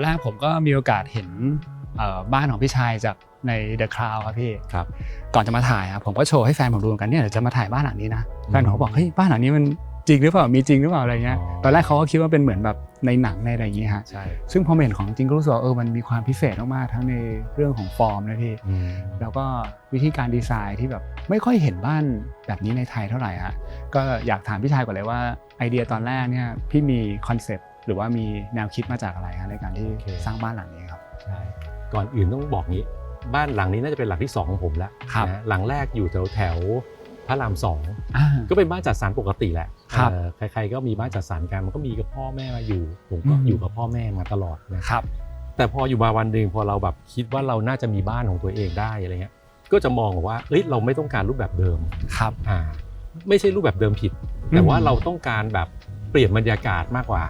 แรกผมก็มีโอกาสเห็นบ้านของพี่ชายจากใน The Cloud ครับพี่ครับก่อนจะมาถ่ายครับผมก็โชว์ให้แฟนผมดูกันเนี่ยเดี๋ยวจะมาถ่ายบ้านหลังนี้นะแฟนผมบอกเฮ้ยบ้านหลังนี้มันจริงหรือเปล่ามีจริงหรือเปล่าอะไรเงี้ยตอนแรกเขาก็คิดว่าเป็นเหมือนแบบในหนังในอะไรอย่างเงี้ยฮะใช่ซึ่งพอเห็นของจริงก็รู้สึกว่ามันมีความพิเศษมากๆทั้งในเรื่องของฟอร์มนะพี่แล้วก็วิธีการดีไซน์ที่แบบไม่ค่อยเห็นบ้านแบบนี้ในไทยเท่าไหร่ฮะก็อยากถามพี่ชายก่อนเลยว่าไอเดียตอนแรกเนี่ยพี่มีคอนเซปต์หรือว่ามีแนวคิดมาจากอะไรฮะในการที่สร้างบ้านหลังนี้ครับใช่ก่อนอื่นต้องบอกงี้บ้านหลังนี้น่าจะเป็นหลังที่2ของผมแล้วนะหลังแรกอยู่แถวพระราม2ก็เป็นบ้านจัดสรรปกติแหละใครๆก็มีบ้านจัดสรรกันมันก็มีกับพ่อแม่มาอยู่ผมก็อยู่กับพ่อแม่มาตลอดนะครับแต่พออยู่มาวันนึงพอเราแบบคิดว่าเราน่าจะมีบ้านของตัวเองได้อะไรเงี้ยก็จะมองว่าเราไม่ต้องการรูปแบบเดิมครับไม่ใช่รูปแบบเดิมผิดแต่ว่าเราต้องการแบบเปลี่ยนบรรยากาศมากกว่า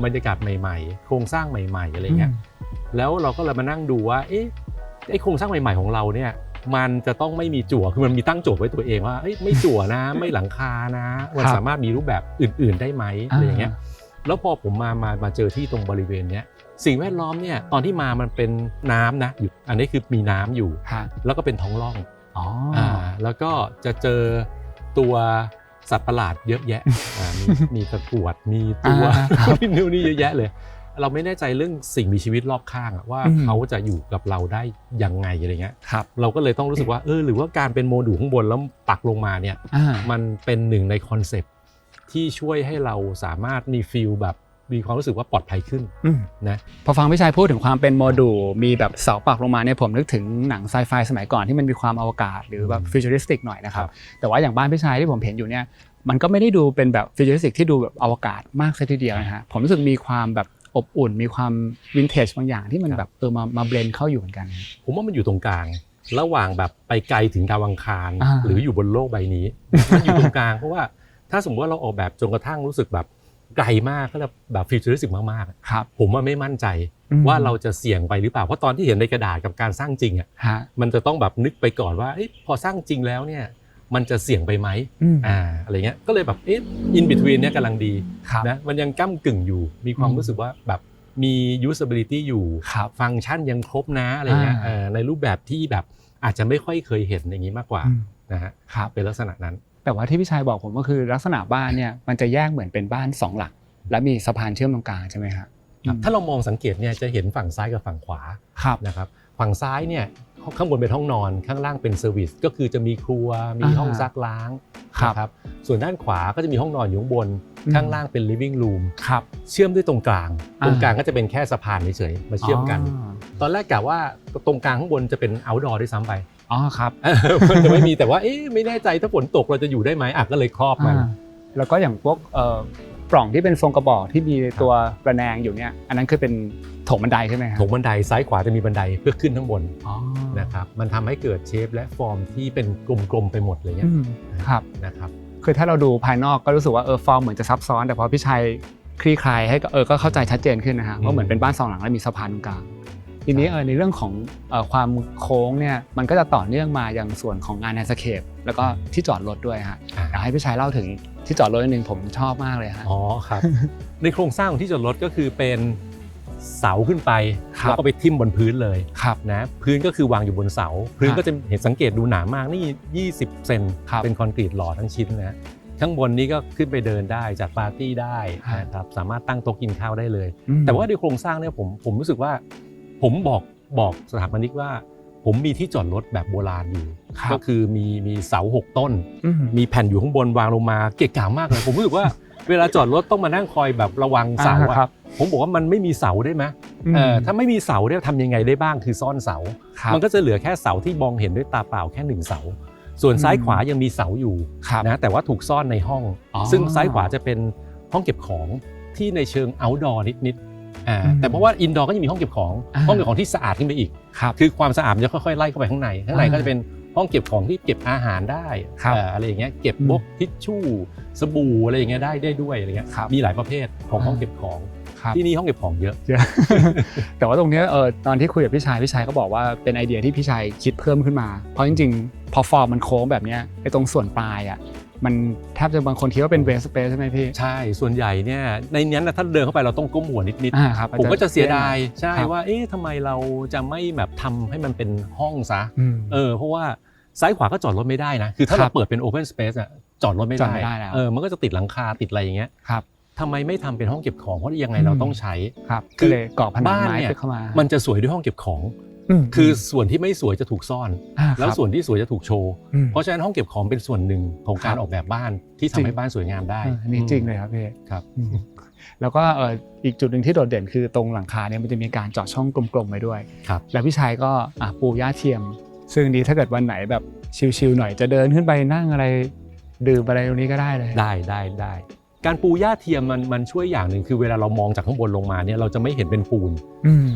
บรรยากาศใหม่ๆโครงสร้างใหม่ๆอะไรเงี้ยแล้วเราก็เลยมานั่งดูว่าไอ้โครงสร้างใหม่ๆของเราเนี่ยมันจะต้องไม่มีจั่วคือมันมีตั้งโจทย์ไว้ตัวเองว่าไม่จั่วนะไม่หลังคานะมันสามารถมีรูปแบบอื่นๆได้ไหมอะไรอย่างเงี้ยแล้วพอผมมาเจอที่ตรงบริเวณเนี้ยสิ่งแวดล้อมเนี่ยตอนที่มันเป็นน้ำนะอยู่อันนี้คือมีน้ำอยู่แล้วก็เป็นท้องร่องแล้วก็จะเจอตัวสัตว์ประหลาดเยอะแยะมีตะกรวดมีตัวนู่นนี่เยอะแยะเลยเราไม่แน่ใจเรื่องสิ่งมีชีวิตรอบข้างว่าเขาจะอยู่กับเราได้ยังไงอะไรเงี้ยเราก็เลยต้องรู้สึกว่าหรือว่าการเป็นโมดูลข้างบนแล้วปักลงมาเนี่ยมันเป็นหนึ่งในคอนเซปต์ที่ช่วยให้เราสามารถมีฟีลแบบมีความรู้สึกว่าปลอดภัยขึ้นนะพอฟังพี่ชายพูดถึงความเป็นโมดูลมีแบบเสาปักลงมาเนี่ยผมนึกถึงหนังไซไฟสมัยก่อนที่มันมีความอวกาศหรือแบบฟิวเจอริสติกหน่อยนะครับแต่ว่าอย่างบ้านพี่ชายที่ผมเห็นอยู่เนี่ยมันก็ไม่ได้ดูเป็นแบบฟิวเจอริสติกที่ดูแบบอวกาศมากซะทีเดียวนะฮะผมรู้สึกมีความแบบอบอุ่นมีความวินเทจบางอย่างที่มันแบบมาเบลนด์เข้าอยู่เหมือนกันผมว่ามันอยู่ตรงกลางระหว่างแบบไปไกลถึงดาวอังคารหรืออยู่บนโลกใบนี้มันอยู่ตรงกลางเพราะว่าถ้าสมมติว่าเราออกแบบจนกระทั่งรู้สึกแบบไกลมากก็แบบฟิวเจอริสติกมากๆผมว่าไม่มั่นใจว่าเราจะเสี่ยงไปหรือเปล่าเพราะตอนที่เห็นในกระดาษกับการสร้างจริงอ่ะมันจะต้องแบบนึกไปก่อนว่าพอสร้างจริงแล้วเนี่ยมันจะเสี่ยงไปไหมอะไรเงี้ยก็เลยแบบอินบิทวีนเนี่ยกำลังดีนะมันยังก้ำกึ่งอยู่มีความรู้สึกว่าแบบมี usability อยู่ฟังก์ชันยังครบนะอะไรเงี้ยในรูปแบบที่แบบอาจจะไม่ค่อยเคยเห็นอย่างนี้มากกว่านะฮะเป็นลักษณะนั้นแต่ว่าที่พี่ชายบอกผมก็คือลักษณะบ้านเนี่ยมันจะแยกเหมือนเป็นบ้าน2หลังและมีสะพานเชื่อมตรงกลางใช่ไหมครับถ้าเรามองสังเกตเนี่ยจะเห็นฝั่งซ้ายกับฝั่งขวานะครับฝั่งซ้ายเนี่ยข้างบนเป็นห้องนอนข้างล่างเป็นเซอร์วิสก็คือจะมีครัวมีห้องซักล้างนะครับส่วนด้านขวาก็จะมีห้องนอนอยู่ข้างบนข้างล่างเป็น living room เชื่อมด้วยตรงกลางก็จะเป็นแค่สะพานเฉยๆมาเชื่อมกันตอนแรกกะว่าตรงกลางข้างบนจะเป็น outdoor ด้วยซ้ำไปครับมันจะไม่มีแต่ว่าไม่แน่ใจถ้าฝนตกเราจะอยู่ได้ไหมก็เลยครอบมันแล้วก็อย่างพวกปล่องที่เป็นทรงกระบอกที่มีตัวระแนงอยู่เนี่ยอันนั้นคือเป็นโถงบันไดใช่ไหมครับโถงบันไดซ้ายขวาจะมีบันไดเพื่อขึ้นข้างบนนะครับมันทำให้เกิดเชฟและฟอร์มที่เป็นกลมๆไปหมดเลยเนี่ยนะครับคือถ้าเราดูภายนอกก็รู้สึกว่าฟอร์มเหมือนจะซับซ้อนแต่พอพี่ชัยคลี่คลายให้ก็เข้าใจชัดเจนขึ้นนะฮะว่าเหมือนเป็นบ้าน2หลังแล้วมีสะพานตรงกลางทีนี้ในเรื่องของความโค้งเนี่ยมันก็จะต่อเนื่องมาอย่างส่วนของงานแลนด์สเคปแล้วก็ที่จอดรถด้วยฮะอยากให้พี่ชัยเล่าถึงที่จอดรถนิดนึงผมชอบมากเลยฮะครับในโครงสร้างของที่จอดรถก็คือเป็นเสาขึ้นไปแล้วก็ไปทิ่มบนพื้นเลยนะพื้นก็คือวางอยู่บนเสาพื้นก็จะเห็นสังเกตดูหนามากนี่20 เซนเป็นคอนกรีตหล่อทั้งชิ้นนะข้างบนนี้ก็ขึ้นไปเดินได้จัดปาร์ตี้ได้นะครับสามารถตั้งโต๊ะกินข้าวได้เลยแต่ว่าในโครงสร้างเนี่ยผมรู้สึกว่าผมบอกสถาปนิกว่าผมมีที่จอดรถแบบโบราณอยู่ก็คือมีเสา6 ต้นมีแผ่นอยู่ข้างบนวางลงมาเกะกะมากเลยผมรู้สึกว่าเวลาจอดรถต้องมานั่งคอยแบบระวังเสาอะผมบอกว่ามันไม่มีเสาได้ไหมถ้าไม่มีเสาเนี่ยทำยังไงได้บ้างคือซ่อนเสามันก็จะเหลือแค่เสาที่มองเห็นด้วยตาเปล่าแค่1 เสาส่วนซ้ายขวายังมีเสาอยู่นะแต่ว่าถูกซ่อนในห้องซึ่งซ้ายขวาจะเป็นห้องเก็บของที่ในเชิง outdoor นิดแต่เพราะว่าอินดอร์ก็ยังมีห้องเก็บของที่สะอาดขึ้นไปอีกคือความสะอาดจะค่อยๆไล่เข้าไปข้างในก็จะเป็นห้องเก็บของที่เก็บอาหารได้อะไรอย่างเงี้ยเก็บพวกทิชชู่สบู่อะไรอย่างเงี้ยได้ด้วยอะไรเงี้ยมีหลายประเภทของห้องเก็บของที่นี่ห้องเก็บของเยอะแต่ว่าตรงนี้ตอนที่คุยกับพี่ชายก็บอกว่าเป็นไอเดียที่พี่ชายคิดเพิ่มขึ้นมาเพราะจริงๆพอฟอร์มมันโค้งแบบนี้ไอ้ตรงส่วนปลายอ่ะ มันแทบจะบางคนคิดว่าเป็นเวสเปซใช่ไหมพี่ใช่ส่วนใหญ่เนี่ยในนี้นะถ้าเดินเข้าไปเราต้องก้มหัวนิด ครับ ผมก็จะเสียดายใช่ ครับ ว่าทำไมเราจะไม่แบบทำให้มันเป็นห้องซะ อืม เพราะว่าซ้ายขวาก็จอดรถไม่ได้นะคือถ้า ครั เรา บ เปิดเป็น Open Space อ่ะจอดรถไม่ จอด ได้ ไม่ได้แล้ว มันก็จะติดหลังคาติดอะไรอย่างเงี้ย ครับ ทำไมไม่ทำเป็นห้องเก็บของเพราะยังไงเราต้องใช้ ครับ คื ก็ อ เลยก่อผนัง บ้าน ไม้ เนี่ย เข้ามา มันจะสวยด้วยห้องเก็บของ คือส่วนที่ไม่สวยจะถูกซ่อน แล้วส่วนที่สวยจะถูกโชว์เพราะฉะนั้นห้องเก็บของเป็นส่วนหนึ่งของการออกแบบบ้านที่ทำให้บ้านสวยงามได้ นี่จริงเลยครับพี่ ครับ แล้วก็อีกจุดหนึ่งที่โดดเด่นคือตรงหลังคาเนี่ยมันจะมีการเจาะช่องกลมๆไว้ด้วย ครับ แล้วพี่ชายก็ปูหญ้าเทียม ซึ่งดีถ้าเกิดวันไหนแบบชิลๆหน่อยจะเดินขึ้นไปนั่งอะไรดื่มอะไรตรงนี้ก็ได้เลยได้การปูหญ้าเทียมมันช่วยอย่างหนึ่งคือเวลาเรามองจากข้างบนลงมาเนี่ยเราจะไม่เห็นเป็นปูน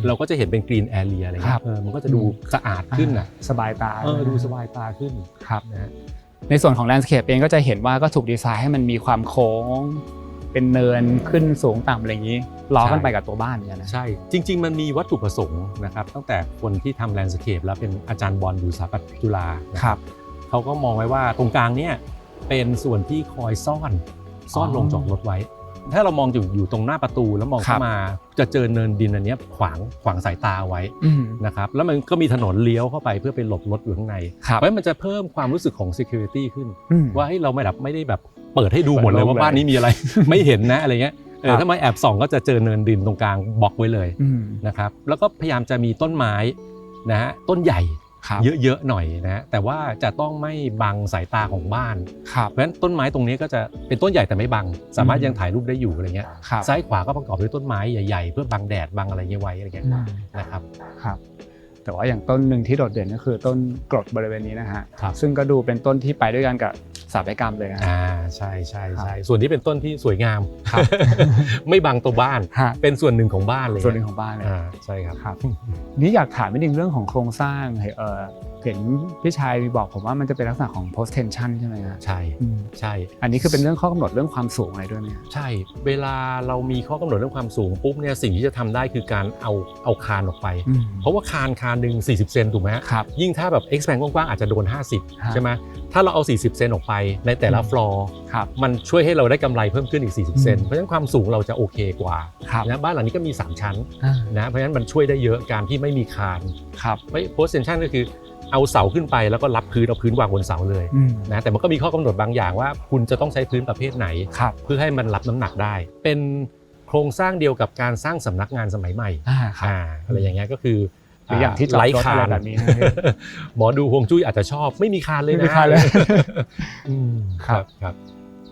เราก็จะเห็นเป็นกรีนแอเรียอะไรเงี้ยมันก็จะดูสะอาดขึ้นอ่ะ สบายตาดูสบายตาขึ้น ครับ นะ ในส่วนของแลนด์สเคปเองก็จะเห็นว่าก็ถูกดีไซน์ให้มันมีความโค้งเป็นเนินขึ้นสูงต่ำอะไรอย่างนี้ล้อกันไปกับตัวบ้านเนี่ยนะ ใช่จริงๆมันมีวัตถุประสงค์นะครับตั้งแต่คนที่ทำแลนด์สเคปแล้วเป็นอาจารย์บอลอยู่สถาปัตย์จุฬาครับเขาก็มองไว้ว่าตรงกลางเนี่ยเป็นส่วนที่คอยซ่อนโรงจอดรถไว้ถ้าเรามองอยู่ตรงหน้าประตูแล้วมองเข้ามาจะเจอเนินดินอันนี้ขวางสายตาไว้นะครับแล้วมันก็มีถนนเลี้ยวเข้าไปเพื่อไปหลบรถอยู่ข้างในเพราะมันจะเพิ่มความรู้สึกของ security ขึ้นว่าเราไม่ได้แบบเปิดให้ดูหมดเลยว่าบ้านนี้มีอะไร ไม่เห็นนะอะไรเงี้ยถ้าไม่แอบส่องก็จะเจอเนินดินตรงกลางบล็อกไว้เลยนะครับแล้วก็พยายามจะมีต้นไม้นะฮะต้นใหญ่เยอะๆหน่อยนะแต่ว่าจะต้องไม่บังสายตาของบ้านเพราะฉะนั้นต้นไม้ตรงนี้ก็จะเป็นต้นใหญ่แต่ไม่บังสามารถยังถ่ายรูปได้อยู่อะไรเงี้ยซ้ายขวาก็ประกอบด้วยต้นไม้ใหญ่ๆเพื่อบังแดดบังอะไรเงี้ยไว้อะไรเงี้ยนะครับแต่ว่าอย่างต้นหนึ่งที่โดดเด่นก็คือต้นกรดบริเวณนี้นะฮะ ครับ ซึ่งก็ดูเป็นต้นที่ไปด้วยกันกับสถาปัตยกรรมเลยฮะ ใช่ส่วนนี้เป็นต้นที่สวยงาม ไม่บังตัวบ้าน ฮะ เป็นส่วนหนึ่งของบ้านเลย ส่วนหนึ่งของบ้านเลย ใช่ครับ ครับ นี่อยากถามนิดนึงเรื่องของโครงสร้างเห็นพี่ชายบอกผมว่ามันจะเป็นลักษณะของ post tension ใช่ไหมครับ ใช่ อันนี้คือเป็นเรื่องข้อกำหนดเรื่องความสูงอะไรด้วยไหม ใช่เวลาเรามีข้อกำหนดเรื่องความสูงปุ๊บเนี่ยสิ่งที่จะทำได้คือการเอาคานออกไปเพราะว่าคานหนึ่ง40 เซนถูกไหมครับยิ่งถ้าแบบ expand กว้างๆอาจจะโดน50ใช่ไหมถ้าเราเอา40 เซนออกไปในแต่ละฟลอร์มันช่วยให้เราได้กำไรเพิ่มขึ้นอีก40 เซนเพราะฉะนั้นความสูงเราจะโอเคกว่านะบ้านหลังนี้ก็มี3ชั้นนะเพราะฉะนั้นมันช่วยได้เยอะการที่ไม่มีคานpost tension ก็คือเอาเสาขึ้นไปแล้วก็รับพื้นเอาพื้นวางบนเสาเลยนะแต่มันก็มีข้อกำหนดบางอย่างว่าคุณจะต้องใช้พื้นประเภทไหนเพื่อให้มันรับน้ำหนักได้เป็นโครงสร้างเดียวกับการสร้างสำนักงานสมัยใหม่อะไรอย่างเงี้ยก็คืออย่างที่จอดรถอะไรแบบนี้หมอดูฮวงจุ้ยอาจจะชอบไม่มีคานเลยนะไม่มีคานเลยครับ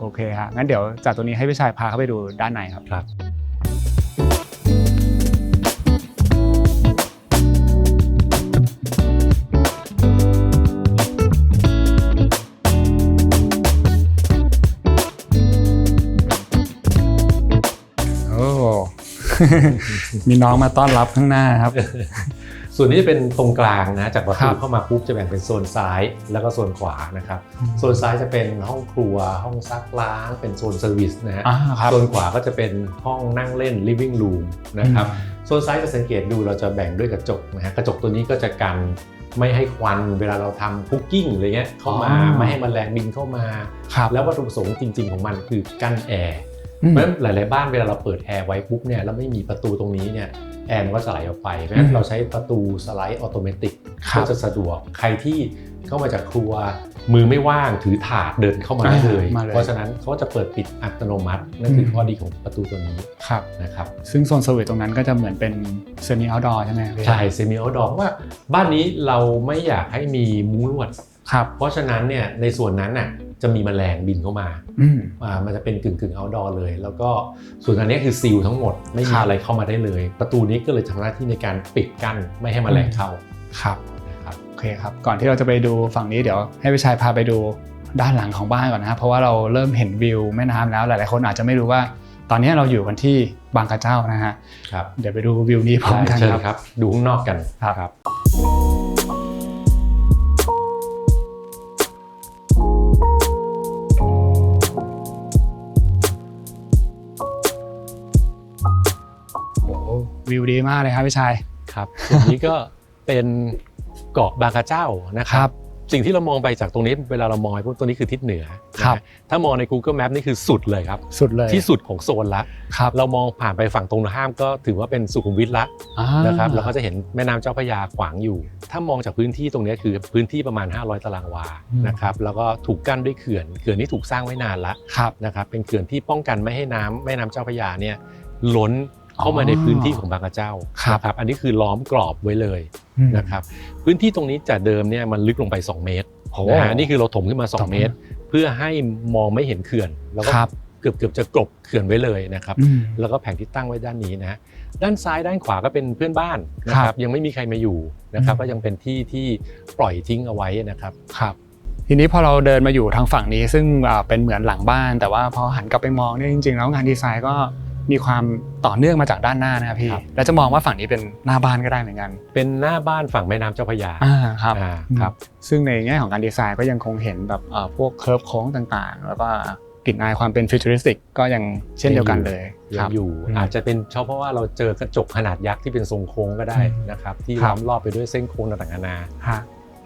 โอเคฮะงั้นเดี๋ยวจากตัวนี้ให้พี่ชายพาเข้าไปดูด้านในครับมีน้องมาต้อนรับข้างหน้าครับ ส่วนนี้จะเป็นตรงกลางนะจากประตูเข้ามาปุ๊บจะแบ่งเป็นโซนซ้ายแล้วก็โซนขวานะครับโซนซ้ายจะเป็นห้องครัวห้องซักล้างเป็นโซนเซอร์วิสนะฮะโซนขวาก็จะเป็นห้องนั่งเล่น living room นะครับโซนซ้ายจะสังเกตดูเราจะแบ่งด้วยกระจกนะฮะกระจกตัวนี้ก็จะกันไม่ให้ควันเวลาเราทำคุกกิ้งอะไรเงี้ยเข้ามาไม่ให้แมลงบินเข้ามาแล้ววัตถุประสงค์จริงๆของมันคือกั้นแอร์เพราะฉะนั้นหลายๆบ้านเวลาเราเปิดแอร์ไว้ปุ๊บเนี่ยแล้วไม่มีประตูตรงนี้เนี่ยแอร์มันก็สไลด์ออกไปเพราะฉะนั้นเราใช้ประตูสไลด์ออโตเมติกก็จะสะดวกใครที่เข้ามาจากครัวมือไม่ว่างถือถาดเดินเข้ามาได้เลยเพราะฉะนั้นเขาจะเปิดปิดอัตโนมัตินั่นคือข้อดีของประตูตัวนี้นะครับซึ่งโซนเซอร์วิสตรงนั้นก็จะเหมือนเป็นเซมิเอาท์ดอร์ใช่ไหมใช่เซมิเอาท์ดอร์เพราะว่าบ้านนี้เราไม่อยากให้มีมุ้งลวดเพราะฉะนั้นเนี่ยในส่วนนั้นน่ะจะมีแมลงบินเข้ามามันจะเป็นกึ่งเอาท์ดอร์เลยแล้วก็ส่วนอันนี้คือซีลทั้งหมดไม่มีอะไรเข้ามาได้เลยประตูนี้ก็เลยทำหน้าที่ในการปิดกั้นไม่ให้แมลงเข้าโอเคครับก่อนที่เราจะไปดูฝั่งนี้เดี๋ยวให้พี่ชายพาไปดูด้านหลังของบ้านก่อนนะครับเพราะว่าเราเริ่มเห็นวิวแม่น้ำแล้วหลายๆคนอาจจะไม่รู้ว่าตอนนี้เราอยู่กันที่บางกระเจ้านะฮะเดี๋ยวไปดูวิวนี้พร้อมกันครับดูข้างนอกกันครับวิวดีมากเลยครับพี่ชายครับส่วนนี้ก็เป็นเกาะบางกระเจ้านะครับ สิ่งที่เรามองไปจากตรงนี้เวลาเรามองไปพวกตัวนี้คือทิศเหนือนะถ้ามองใน Google Map นี่คือสุดเลยครับสุดเลยที่สุดของโซนละเรามองผ่านไปฝั่งตรงข้ามก็ถือว่าเป็นสุขุมวิทละนะครับเราก็จะเห็นแม่น้ำเจ้าพระยาขวางอยู่ถ้ามองจากพื้นที่ตรงนี้คือพื้นที่ประมาณ500ตารางวานะครับแล้วก็ถูกกั้นด้วยเขื่อนที่ถูกสร้างไว้นานละนะครับเป็นเขื่อนที่ป้องกันไม่ให้แม่น้ำเจ้าพระยาเนี่ยล้นเข้ามาในพื้นที่ของบางกระเจ้าครับอันนี้คือล้อมกรอบไว้เลยนะครับพื้นที่ตรงนี้จากเดิมเนี่ยมันลึกลงไป2 เมตรนะฮะนี่คือเราถมขึ้นมา2 เมตรเพื่อให้มองไม่เห็นเขื่อนแล้วก็เกือบจะกลบเขื่อนไว้เลยนะครับแล้วก็แผงที่ตั้งไว้ด้านนี้นะด้านซ้ายด้านขวาก็เป็นเพื่อนบ้านนะครับยังไม่มีใครมาอยู่นะครับก็ยังเป็นที่ที่ปล่อยทิ้งเอาไว้นะครับทีนี้พอเราเดินมาอยู่ทางฝั่งนี้ซึ่งเป็นเหมือนหลังบ้านแต่ว่าพอหันกลับไปมองเนี่ยจริงๆแล้วงานดีไซน์ก็มีความต่อเนื่องมาจากด้านหน้านะครับพี่แล้วจะมองว่าฝั่งนี้เป็นหน้าบ้านก็ได้เหมือนกันเป็นหน้าบ้านฝั่งแม่น้ำเจ้าพระยาครับซึ่งในแง่ของการดีไซน์ก็ยังคงเห็นแบบพวกเคิร์ฟโค้งต่างๆแล้วก็กลิ่นอายความเป็นฟิวเจอริสติกก็ยังเช่นเดียวกันเลยยังอยู่อาจจะเป็นเพราะว่าเราเจอกระจกขนาดยักษ์ที่เป็นทรงโค้งก็ได้นะครับที่ล้อมรอบไปด้วยเส้นโค้งต่างๆนานา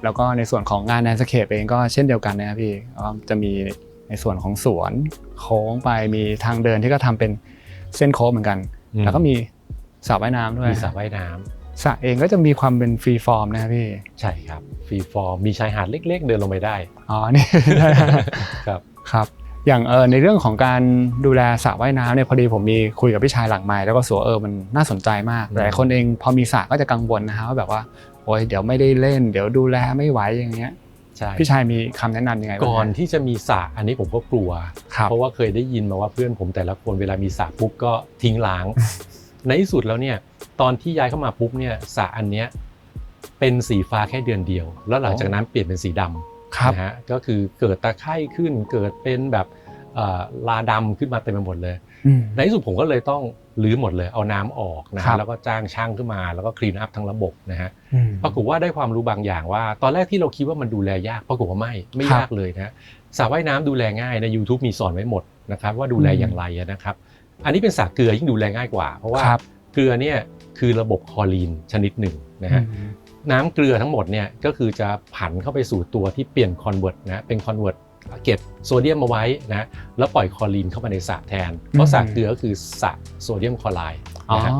แล้วก็ในส่วนของงานแลนด์สเคปเองก็เช่นเดียวกันนะครับพี่จะมีในส่วนของสวนโค้งไปมีทางเดินที่ก็ทำเป็นเส้นโค้งเหมือนกันแล้วก็มีสระว่ายน้ำด้วยมีสระว่ายน้ำสระเองก็จะมีความเป็นฟรีฟอร์มนะครับพี่ใช่ครับฟรีฟอร์มมีชายหาดเล็กๆเดินลงไปได้นี่ครับอย่างในเรื่องของการดูแลสระว่ายน้ำเนี่ยพอดีผมมีคุยกับพี่ชายหลังไมค์แล้วก็สัวมันน่าสนใจมากหลายคนเองพอมีสระก็จะกังวลนะฮะว่าแบบว่าโอ๊ยเดี๋ยวไม่ได้เล่นเดี๋ยวดูแลไม่ไหวอย่างเงี้ยพี่ชายมีคำแนะนำยังไงก่อนที่จะมีสระอันนี้ผมก็กลัวเพราะว่าเคยได้ยินมาว่าเพื่อนผมแต่ละคนเวลามีสระปุ๊บก็ทิ้งล้างในที่สุดแล้วเนี่ยตอนที่ย้ายเข้ามาปุ๊บเนี่ยสระอันเนี้ยเป็นสีฟ้าแค่เดือนเดียวแล้วหลังจากนั้นเปลี่ยนเป็นสีดำนะฮะก็คือเกิดตะไคร่ขึ้นเกิดเป็นแบบลาดำขึ้นมาเต็มไปหมดเลยในที่สุดผมก็เลยต้องรื้อหมดเลยเอาน้ำออกนะแล้วก็จ้างช่างขึ้นมาแล้วก็คลีนอัพทั้งระบบนะฮะปรากฏว่าได้ความรู้บางอย่างว่าตอนแรกที่เราคิดว่ามันดูแลยากปรากฏว่าไม่ยากเลยนะสระว่ายน้ำดูแลง่ายใน YouTube มีสอนไว้หมดนะครับว่าดูแลอย่างไรนะครับอันนี้เป็นสระเกลือยิ่งดูแลง่ายกว่าเพราะว่าเกลือเนี่ยคือระบบคลอรีนชนิดหนึ่งนะฮะน้ำเกลือทั้งหมดเนี่ยก็คือจะผันเข้าไปสู่ตัวที่เปลี่ยนคอนเวิร์ตนะเป็นคอนเวิร์ตเก็บโซเดียมมาไว้นะแล้วปล่อยคลอรีนเข้ามาในสระแทนเพราะสระเกลือก็คือสระโซเดียมคลอไรด์นะฮะ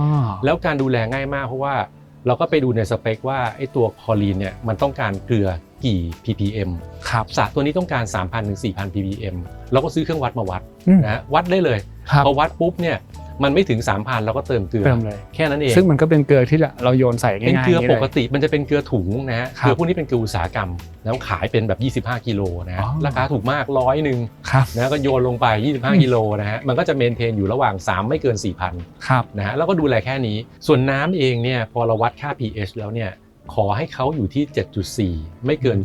แล้วการดูแลง่ายมากเพราะว่าเราก็ไปดูในสเปคว่าไอ้ตัวคลอรีนเนี่ยมันต้องการเกลือกี่ ppm สระตัวนี้ต้องการ 3,000 ถึง 4,000 ppm เราก็ซื้อเครื่องวัดมาวัดนะวัดได้เลยพอวัดปุ๊บเนี่ยมันไม่ถึง 3,000 เราก็เติมเกลือแค่นั้นเองซึ่งมันก็เป็นเกลือที่เราโยนใส่ง่ายๆเป็นเกลือปกติมันจะเป็นเกลือถุงนะฮะเกลือพวกนี้เป็นเกลืออุตสาหกรรมแล้วขายเป็นแบบ25กิโลนะฮะราคาถูกมาก100นึงนะก็โยนลงไป25กิโลนะฮะมันก็จะเมนเทนอยู่ระหว่าง3ไม่เกิน 4,000 นะฮะแล้วก็ดูแลแค่นี้ส่วนน้ำเองเนี่ยพอเราวัดค่า pH แล้วเนี่ยขอให้เขาอยู่ที่ 7.4 ไม่เกิน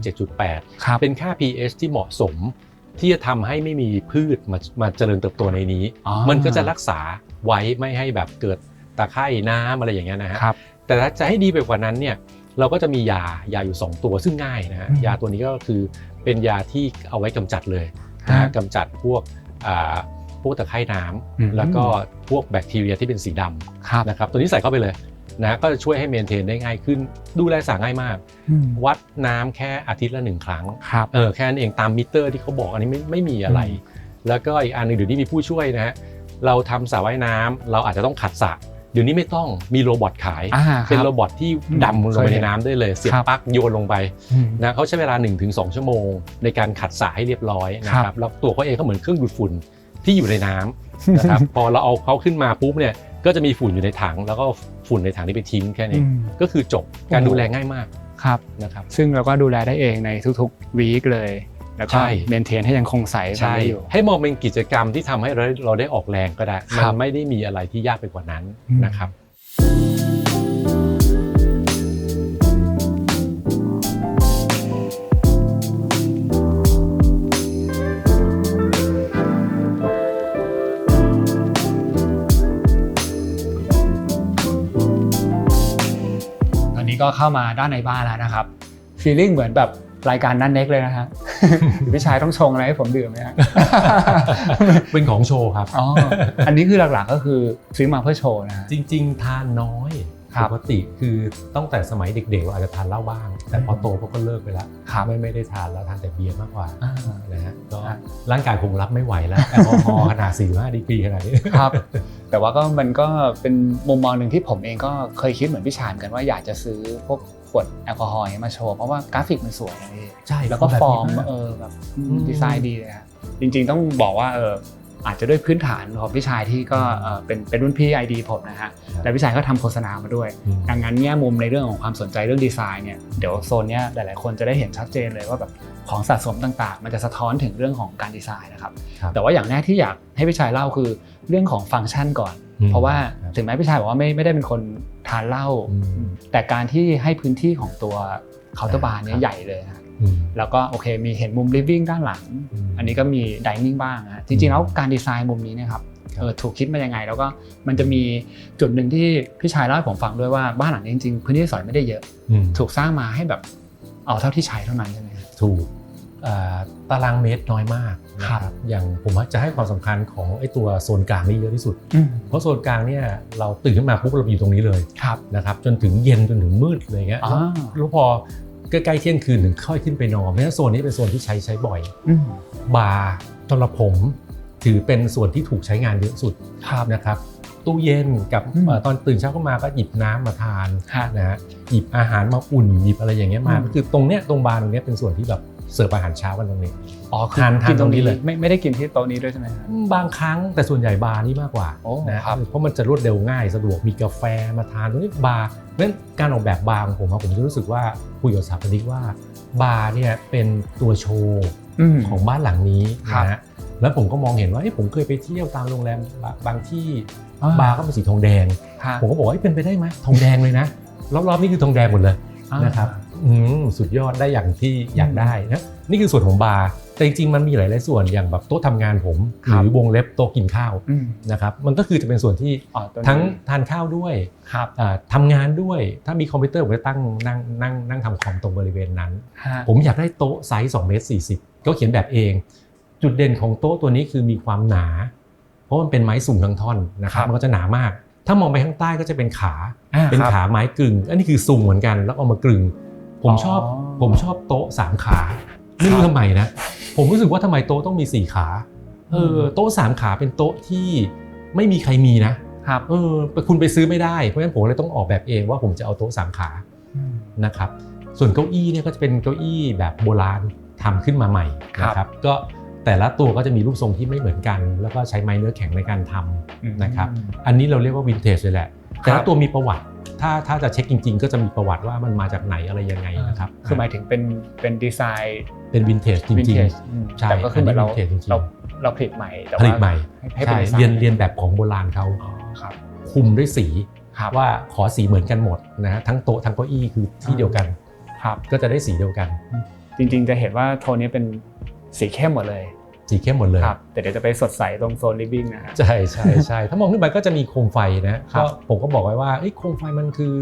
7.8 เป็นค่า pH ที่เหมาะสมที่จะทำให้ไม่มีพืชมาเจริญเติบโตในนี้มันก็จะรักษาไว้ไม่ให้แบบเกิดตะไคร่น้ำอะไรอย่างเงี้ยนะฮะแต่ถ้าจะให้ดีไปกว่านั้นเนี่ยเราก็จะมียาอยู่2ตัวซึ่งง่ายนะฮะยาตัวนี้ก็คือเป็นยาที่เอาไว้กำจัดเลยนะกำจัดพวกตะไคร่น้ำแล้วก็พวกแบคทีเรียที่เป็นสีดำนะครับตัวนี้ใส่เข้าไปเลยนะก็จะช่วยให้เมนเทนได้ง่ายขึ้นดูแลสระง่ายมากวัดน้ำแค่อาทิตย์ละ1 ครั้งแค่นั้นเองตามมิเตอร์ที่เขาบอกอันนี้ไม่มีอะไรแล้วก็อีกอันนึงเดี๋ยวนี้มีผู้ช่วยนะฮะเราทำสระว่ายน้ำเราอาจจะต้องขัดสระเดี๋ยวนี้ไม่ต้องมีโรบอทขายเป็นโรบอทที่ดำลงไปในน้ำได้เลยเสียบปลั๊กโยนลงไปนะเขาใช้เวลา 1-2 ชั่วโมงในการขัดสระให้เรียบร้อยนะครับแล้วตัวเขาเองก็เหมือนเครื่องดูดฝุ่นที่อยู่ในน้ำนะครับพอเราเอาเขาขึ้นมาปุ๊บเนี่ยก็จะมีฝุ่นอยู่ในถังแล้วก็ฝุ่นในถังที่ไปทิ้งแค่นี้ก็คือจบการดูแลง่ายมากนะครับซึ่งเราก็ดูแลได้เองในทุกๆวีคเลยแล้วก็เมนเทนให้ยังคงใสไปอยู่ให้มองเป็นกิจกรรมที่ทำให้เราได้ออกแรงก็ได้มันไม่ได้มีอะไรที่ยากไปกว่านั้นนะครับตอนนี้ก็เข้ามาด้านในบ้านแล้วนะครับฟีลลิ่งเหมือนแบบรายการนั้นเน็กเลยนะฮะพี่ชายต้องชงอะไรให้ผมดื่มไหมฮะเป็นของโชว์ครับอันนี้คือหลักๆก็คือซื้อมาเพื่อโชว์นะจริงๆทานน้อย ปกติคือตั้งแต่สมัยเด็กๆเราอาจจะทานเหล้าบ้างแต่พอโตก็เลิกไปแล้วไม่ได้ทานแล้วทานแต่เบียร์มากกว่านะฮะก็ร่างกายคงรับไม่ไหวแล้วแอลกอฮอล์ขนาด45 ดีกรีขนาดนี้ครับแต่ว่ามันก็เป็นมุมมองหนึ่งที่ผมเองก็เคยคิดเหมือนพี่ชายกันว่าอยากจะซื้อพวกขวดแอลกอฮอล์มาโชว์เพราะว่ากราฟิกมันสวยนะพี่ใช่แล้วก็ฟอร์มแบบดีไซน์ดีเลยครับจริงๆต้องบอกว่าอาจจะด้วยพื้นฐานของพี่ชายที่ก็เป็นรุ่นพี่ ID ผมนะฮะและพี่ชายก็ทำโฆษณามาด้วยดังนั้นแง่มุมในเรื่องของความสนใจเรื่องดีไซน์เนี่ยเดี๋ยวโซนนี้หลายๆคนจะได้เห็นชัดเจนเลยว่าแบบของสะสมต่างๆมันจะสะท้อนถึงเรื่องของการดีไซน์นะครับแต่ว่าอย่างแรกที่อยากให้พี่ชายเล่าคือเรื่องของฟังก์ชันก่อนเพราะว่าถึงแม้พี่ชายบอกว่าไม่ได้เป็นคนทานเหล้าแต่การที่ให้พื้นที่ของตัวเคาน์เตอร์บาร์เนี่ยใหญ่เลยครับแล้วก็โอเคมีเห็นมุม living ด้านหลังอันนี้ก็มี dining บ้างนะจริงๆแล้วการดีไซน์มุมนี้เนี่ยครับถูกคิดมายังไงแล้วก็มันจะมีจุดหนึ่งที่พี่ชายเล่าให้ผมฟังด้วยว่าบ้านหลังนี้จริงๆพื้นที่สอยไม่ได้เยอะถูกสร้างมาให้แบบเอาเท่าที่ใช้เท่านั้นใช่ไหมถูกตารางเมตรน้อยมากนะครับอย่างผมจะให้ความสำคัญของไอ้ตัวโซนกลางนี่เยอะที่สุดเพราะโซนกลางเนี่ยเราตื่นขึ้นมาปุ๊บเราอยู่ตรงนี้เลยนะครับจนถึงเย็นจนถึงมืดอะไรเงี้ยแล้วพอใกล้ๆเที่ยงคืนถึงค่อยขึ้นไปนอนเพราะฉะนั้นโซนนี้เป็นโซนที่ใช้บ่อยบาร์สำหรับผมถือเป็นส่วนที่ถูกใช้งานเยอะสุดนะครับตู้เย็นกับตอนตื่นเช้าเข้ามาก็หยิบน้ำมาทานนะฮะหยิบอาหารมาอุ่นหยิบอะไรอย่างเงี้ยมาคือตรงเนี้ยตรงบาร์ตรงเนี้ยเป็นส่วนที่แบบเสิร์ฟอาหารเช้ากันตรงนี้ทานตรงนี้เลยไม่ได้กินที่โต๊ะนี้ด้วยใช่ไหมครับบางครั้งแต่ส่วนใหญ่บาร์นี่มากกว่านะเพราะมันจะรวดเร็วง่ายสะดวกมีกาแฟมาทานตรงนี้บาร์เพราะฉะนั้นการออกแบบบาร์ของผมจะรู้สึกว่าคุยกับสถาปนิกว่าบาร์เนี่ยเป็นตัวโชว์ของบ้านหลังนี้นะฮะแล้วผมก็มองเห็นว่าผมเคยไปเที่ยวตามโรงแรมบางที่บาร์ก็เป็นสีทองแดงผมก็บอกว่าเป็นไปได้ไหมทองแดงเลยนะรอบๆนี่คือทองแดงหมดเลยนะครับสุดยอดได้อย่างที่อยากได้นะนี่คือส่วนของบาร์แต่จริงๆมันมีหลายๆส่วนอย่างแบบโต๊ะทำงานผมหรือวงเล็บโต๊ะกินข้าวนะครับมันก็คือจะเป็นส่วนที่ทั้งทานข้าวด้วยทำงานด้วยถ้ามีคอมพิวเตอร์ผมจะตั้งนั่งทำคอมตรงบริเวณนั้นผมอยากได้โต๊ะไซส์2.40 เมตรก็เขียนแบบเองจุดเด่นของโต๊ะตัวนี้คือมีความหนาเพราะมันเป็นไม้สูงทั้งท่อนนะครับมันก็จะหนามากถ้ามองไปข้างใต้ก็จะเป็นขาไม้กึ่งอันนี้คือสูงเหมือนกันแล้วเอามากึ่งผมชอบโต๊ะ3ขาไม่รู้ทำไมนะผมรู้สึกว่าทำไมโต๊ะต้องมี4ขาโต๊ะ3ขาเป็นโต๊ะที่ไม่มีใครมีนะครับคุณไปซื้อไม่ได้เพราะฉะนั้นผมเลยต้องออกแบบเองว่าผมจะเอาโต๊ะ3ขานะครับส่วนเก้าอี้เนี่ยก็จะเป็นเก้าอี้แบบโบราณทำขึ้นมาใหม่นะครับก็แต่ละตัวก็จะมีรูปทรงที่ไม่เหมือนกันแล้วก็ใช้ไม้เนื้อแข็งในการทำนะครับอันนี้เราเรียกว่าวินเทจเลยแหละแต่ละตัวมีประวัติถ้าจะเช็คจริงๆก็จะมีประวัติว่ามันมาจากไหนอะไรยังไงนะครับคือหมายถึงเป็นดีไซน์เป็นวินเทจจริงๆใช่แต่ก็คือเราผลิตใหม่ผลิตใหม่ใช่เรียนแบบของโบราณเขาคุมด้วยสีว่าขอสีเหมือนกันหมดนะฮะทั้งโต๊ะทั้งเก้าอี้คือที่เดียวกันก็จะได้สีเดียวกันจริงๆจะเห็นว่าโทนนี้เป็นสีเข้มหมดเลยสีเข้มหมดเลยแต่เดี๋ยวจะไปสดใสตรงโซน living นะฮะใช่ถ้ามองขึ้นไปก็จะมีโคมไฟนะก็ผมก็บอกไว้ว่าโคมไฟมันคือ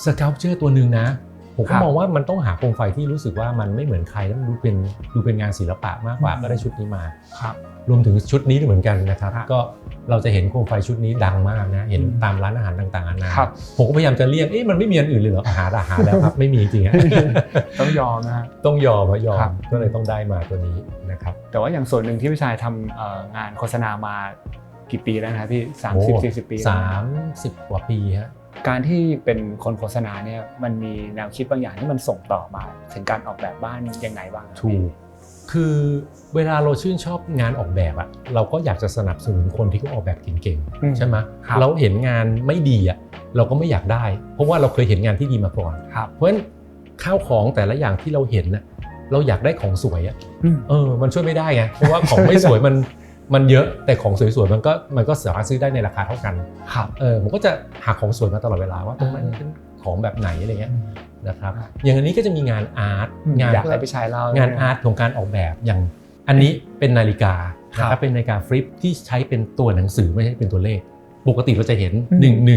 สเกลเจอร์ตัวนึงนะผมก็มองว่ามันต้องหาโคมไฟที่รู้สึกว่ามันไม่เหมือนใครแล้วมันดูเป็นงานศิลปะมากกว่าก็ได้ชุดนี้มารวมถึงชุดนี้เหมือนกันนะครับก็เราจะเห็นโคมไฟชุดนี้ดังมากนะเห็นตามร้านอาหารต่างๆนานาผมก็พยายามจะเรียกมันไม่มีอันอื่นเลยเหรอหาแล้วครับไม่มีจริงๆต้องยอมนะฮะต้องยอมก็เลยต้องได้มาตัวนี้นะครับแต่ว่าอย่างส่วนหนึ่งที่พี่ชายทำงานโฆษณามากี่ปีแล้วนะพี่30-40 ปี30 กว่าปีฮะการที่เป็นคนโฆษณาเนี่ยมันมีแนวคิดบางอย่างที่มันส่งต่อมาถึงการออกแบบบ้านยังไงบ้างถูกคือเวลาเราชื่นชอบงานออกแบบอะเราก็อยากจะสนับสนุนคนที่เขาออกแบบเก่งๆใช่ไหมเราเห็นงานไม่ดีอะเราก็ไม่อยากได้เพราะว่าเราเคยเห็นงานที่ดีมาก่อนเพราะฉะนั้นข้าวของแต่ละอย่างที่เราเห็นนะเราอยากได้ของสวยอะมันช่วยไม่ได้ไงเพราะว่าของไม่สวยมันเยอะแต่ของสวยๆมันก็สามารถซื้อได้ในราคาเท่ากันผมก็จะหาของสวยมาตลอดเวลาว่าตรงนั้นเป็นของแบบไหนอะไรเงี้ยนะครับอย่างอันนี้ก็จะมีงานอาร์ตอยากให้พี่ชายเล่างานอาร์ตของการออกแบบอย่างอันนี้เป็นนาฬิกานะครับเป็นนาฬิกาฟลิปที่ใช้เป็นตัวหนังสือไม่ใช่เป็นตัวเลขปกติเราจะเห็น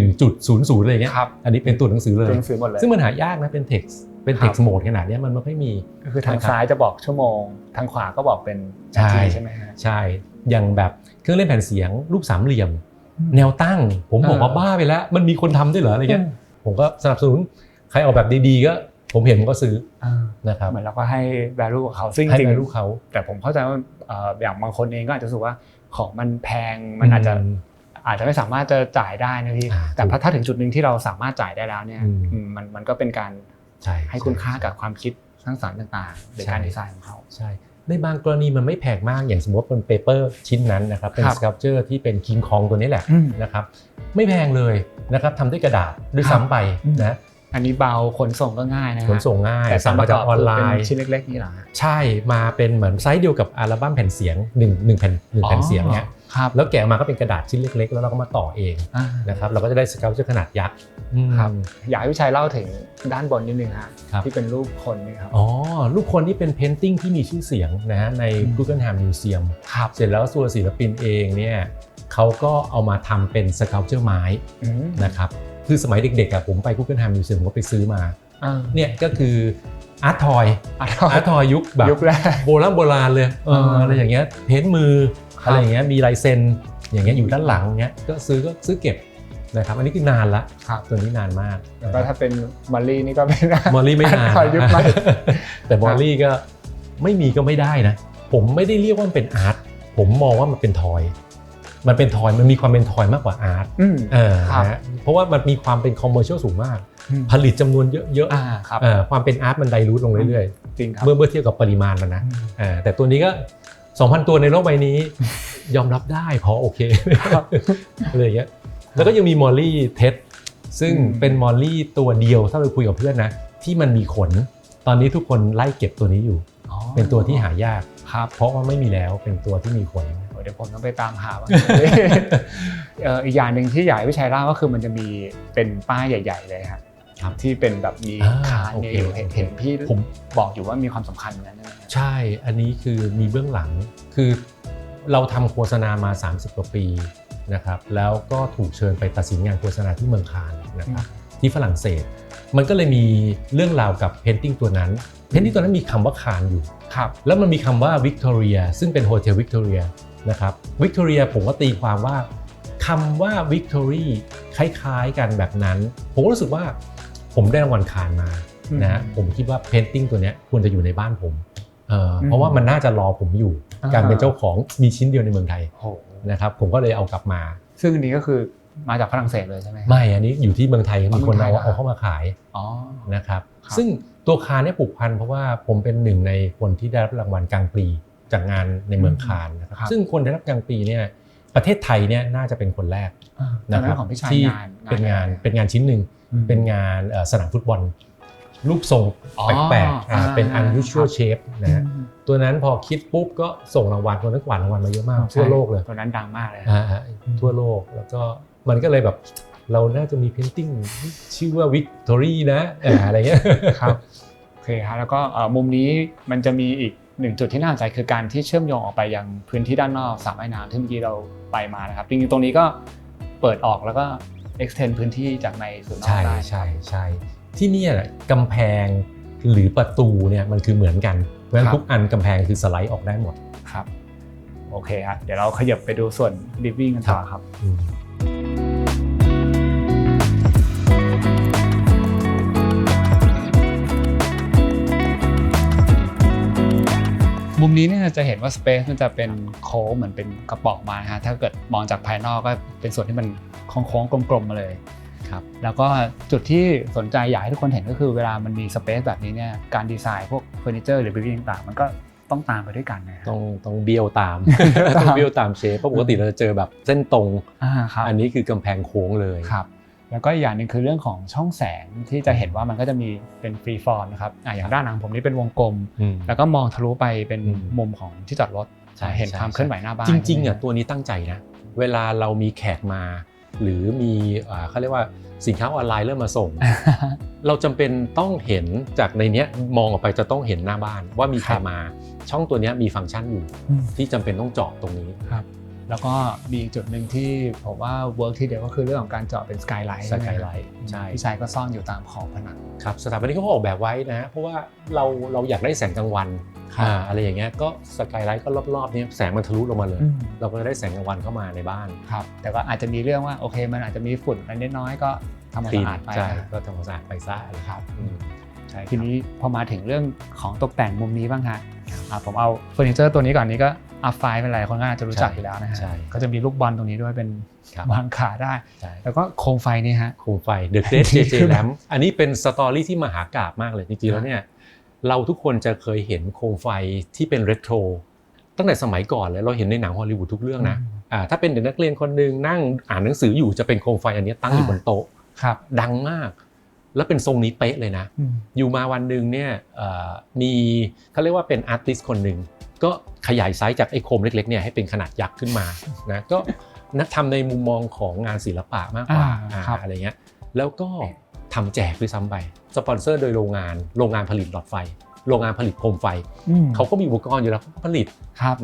11.00 อะไรเงี้ยอันนี้เป็นตัวหนังสือเลยซึ่งมันหายากนะเป็น text mode ขนาดนี้มันไม่ค่อยมีก็คือทางซ้ายจะบอกชั่วโมงทางขวาก็บอกเป็นนาทีใช่ไหมฮะใช่อย่างแบบเครื่องเล่นแผ่นเสียงรูปสามเหลี่ยมแนวตั้งผมบอกว่าบ้าไปแล้วมันมีคนทำด้วยเหรออะไรเงี้ย ผมก็สนับสนุนใครออกแบบดีๆก็ผมเห็นผมก็ซื้อนะครับเหมือนเราก็ให้ value กับเขาซึ่งจ ให้ ริง value เขาแต่ผมเข้าใจว่าอย่างบางคนเองก็อาจจะรู้สึกว่าของมันแพงมันอาจจะไม่สามารถจะจ่ายได้นะพี่แต่ถ้าถึงจุดนึงที่เราสามารถจ่ายได้แล้วเนี่ยมันก็เป็นการให้คุณค่ากับความคิดสร้างสรรค์ต่างๆหรือการดีไซน์ของเขาใช่ในบางกรณีมันไม่แพงมากอย่างสมมติเป็นเปเปอร์ชิ้นนั้นนะครับเป็นสครับเจอร์ที่เป็นคิงคองตัวนี้แหละนะครับไม่แพงเลยนะครับทำด้วยกระดาษด้วยซ้ำไปนะอันนี้เบาขนส่งก็ง่ายนะขนส่งง่ายสั่งมาจากออนไลน์ชิ้นเล็กๆนี่หรอใช่มาเป็นเหมือนไซส์เดียวกับอัลบั้มแผ่นเสียง1แผ่นเสียงเนี้ยแล้วแกะมาก็เป็นกระดาษชิ้นเล็กๆแล้วเราก็มาต่อเองนะครับเราก็จะได้สครับเจอร์ขนาดยักษ์ครับอยากให้พี่ชัยเล่าถึงด้านบนนิดนึงฮะที่เป็นรูปคนนี่ครับรูปคนนี่เป็นเพนติ้งที่มีชื่อเสียงนะฮะใน Guggenheim Museum เสร็จแล้วตัวศิลปินเองเนี่ยเขาก็เอามาทำเป็นสครับเจอร์ไม้นะครับคือสมัยเด็กๆผมไป Guggenheim Museum ผมก็ไปซื้อมาเนี่ยก็คืออาร์ตทอยยุคแบบโบราณเลยอะไรอย่างเงี้ยเพ้นมืออะไรอย่างเงี้ยมีลายเซ็นอย่างเงี้ยอยู่ด้านหลังเงี้ยก็ซื้อเก็บนะครับอันนี้คือนานละตัวนี้นานมากแล้วก็ถ้าเป็นมอลลี่นี่ก็เป็นมอลลี่ไม่นานแต่มอลลี่ก็ไม่มีก็ไม่ได้นะผมไม่ได้เรียกว่ามันเป็นอาร์ตผมมองว่ามันเป็นทอยมันเป็นทอยมันมีความเป็นทอยมากกว่าอาร์ตนะเพราะว่ามันมีความเป็นคอมเมอร์เชียลสูงมากผลิตจำนวนเยอะๆความเป็นอาร์ตมันไดรูทลงเรื่อยๆจริงครับเมื่อเทียบกับปริมาณมันนะแต่ตัวนี้ก็ 2,000 ตัวในโลกใบนี้ยอมรับได้พอโอเคอะไรอย่างเงี้ยแล้วก็ยังมีมอลลี่เท็ดซึ่งเป็นมอลลี่ตัวเดียวถ้าเราคุยกับเพื่อนนะที่มันมีขนตอนนี้ทุกคนไล่เก็บตัวนี้อยู่เป็นตัวที่หายากเพราะว่าไม่มีแล้วเป็นตัวที่มีขนเดี๋ยวผมต้องไปตามหาบ้างอีกอย่างหนึ่งที่อยากให้พี่ชัยเล่าก็คือมันจะมีเป็นป้ายใหญ่ๆเลยครับที่เป็นแบบมีคานอยู่เห็นพี่ผมบอกอยู่ว่ามีความสำคัญเหมือนกันใช่อันนี้คือมีเบื้องหลังคือเราทำโฆษณามา30 กว่าปีนะครับแล้วก็ถูกเชิญไปตัดสินงานโฆษณาที่เมืองคานนะครับที่ฝรั่งเศสมันก็เลยมีเรื่องราวกับเพนติ้งตัวนั้นมีคำว่าคานอยู่แล้วมันมีคำว่าวิกตอเรียซึ่งเป็นโฮเทลวิกตอเรียนะครับวิกตอเรียผมก็ตีความว่าคำว่าวิกตอรี่คล้ายๆกันแบบนั้นผมก็รู้สึกว่าผมได้รางวัลคานมานะผมคิดว่าเพนติ้งตัวนี้ควรจะอยู่ในบ้านผมเพราะว่ามันน่าจะรอผมอยู่การเป็นเจ้าของมีชิ้นเดียวในเมืองไทยนะครับผมก็เลยเอากลับมาซึ่งอันนี้ก็คือมาจากฝรั่งเศสเลยใช่ไหมไม่อันนี้อยู่ที่เมืองไทยมีคนเอาเข้ามาขายนะครับซึ่งตัวคานเนี่ยผูกพันเพราะว่าผมเป็นหนึ่งในคนที่ได้รับรางวัลกลางปีจากงานในเมืองคานนะครับซึ่งคนได้รับกลางปีเนี่ยประเทศไทยเนี่ยน่าจะเป็นคนแรกนะครับที่เป็นงานชิ้นหนึ่งเป็นงานสนามฟุตบอลรูปทรงแปลกๆเป็น unusual shape นะฮะตัวนั้นพอคิดปุ๊บก็ส่งรางวัลคนนึกกว่ารางวัลมาเยอะมากทั่วโลกเลยตัวนั้นดังมากเลยทั่วโลกแล้วก็มันก็เลยแบบเราน่าจะมีเพนติ้งชื่อว่า Victory นะอะไรเงี้ยครับโอเคครับแล้วก็มุมนี้มันจะมีอีกหนึ่งจุดที่น่าสนใจคือการที่เชื่อมโยงออกไปยังพื้นที่ด้านนอกสระว่ายน้ำที่เมื่อกี้เราไปมานะครับจริงๆตรงนี้ก็เปิดออกแล้วก็ extend พื้นที่จากในสู่นอกได้ใช่ที่นี่กำแพงหรือประตูเนี่ยมันคือเหมือนกันเพราะฉะนั้นทุกอันกำแพงคือสไลด์ออกได้หมดครับโอเคครับเดี๋ยวเราขยับไปดูส่วน living กันต่อครับมุมนี้เนี่ยจะเห็นว่า space มันจะเป็นโค้งเหมือนเป็นกระป๋องมาฮะถ้าเกิดมองจากภายนอกก็เป็นส่วนที่มันโค้งๆกลมๆมาเลยครับแล้วก็จุดที่สนใจอยากให้ทุกคนเห็นก็คือเวลามันมีสเปซแบบนี้เนี่ยการดีไซน์พวกเฟอร์นิเจอร์หรือบิวติ้งต่างๆมันก็ต้องตามไปด้วยกันนะต้องเบี้ยวตามต้องเบี้ยวตามเชฟเพราะปกติเราจะเจอแบบเส้นตรงอันนี้คือกำแพงโค้งเลยครับแล้วก็อีกอย่างนึงคือเรื่องของช่องแสงที่จะเห็นว่ามันก็จะมีเป็นฟรีฟอร์มนะครับอย่างด้านหลังผมนี่เป็นวงกลมแล้วก็มองทะลุไปเป็นมุมของที่จอดรถเห็นความเคลื่อนไหวหน้าบ้านจริงๆตัวนี้ตั้งใจนะเวลาเรามีแขกมาหรือมีเขาเรียกว่าสินค้าออนไลน์เริ่มมาส่ง เราจำเป็นต้องเห็นจากในนี้มองออกไปจะต้องเห็นหน้าบ้านว่ามีใครมาช่องตัวนี้มีฟังก์ชันอยู่ที่จำเป็นต้องเจาะตรงนี้ครับแล้วก็มีจุดหนึ่งที่ผมว่าเวิร์กที่เดียวก็คือเรื่องของการเจาะเป็นสกายไลท์ใช่พี่ชายก็ซ่อนอยู่ตามขอบผนังครับสถาปนิกเขาออกแบบไว้นะเพราะว่าเราอยากได้แสงกลางวันอะไรอย่างเงี้ยก็สกายไลท์ก็รอบๆนี้แสงมันทะลุลงมาเลยเราก็ได้แสงกลางวันเข้ามาในบ้านครับแต่ก็อาจจะมีเรื่องว่าโอเคมันอาจจะมีฝุ่นอะไรนิดน้อยก็ท ทำความสะอาดไป ใช่ก็ทำความสะอาดไปซะครับใช่ ทีนี้พอมาถึงเรื่องของตกแต่งมุมนี้บ้างฮะผมเอาเฟอร์นิเจอร์ตัวนี้ก่อนนี้ก็อัพไฟเป็นไรคนก็อาจจะรู้จักอยู่แล้วนะฮะก็จะมีลูกบอลตรงนี้ด้วยเป็นวางขาได้แล้วก็โคมไฟนี่ฮะโคมไฟ The Great JJ Lamp อันนี้เป็นสตอรี่ที่มหากาพย์มากเลยจริงๆแล้วเนี่ยเราทุกคนจะเคยเห็นโคมไฟที่เป็นเรโทรตั้งแต่สมัยก่อนเลยเราเห็นในหนังฮอลลีวูดทุกเรื่องนะถ้าเป็นเด็กนักเรียนคนนึงนั่งอ่านหนังสืออยู่จะเป็นโคมไฟอันนี้ตั้งอยู่บนโต๊ะดังมากแล้วเป็นทรงนี้เป๊ะเลยนะอยู่มาวันนึงเนี่ยมีเขาเรียกว่าเป็นอาร์ติสต์คนนึงก็ขยายไซส์จากไอ้โคมเล็กๆเนี่ยให้เป็นขนาดยักษ์ขึ้นมานะก็นักทำในมุมมองของงานศิลปะมากกว่าอะไรเงี้ยแล้วก็ทำแจกด้วยซ้ำไปสปอนเซอร์โดยโรงงานผลิตหลอดไฟโรงงานผลิตโคมไฟเขาก็มีอุปกรณ์อยู่แล้วเขาก็ผลิต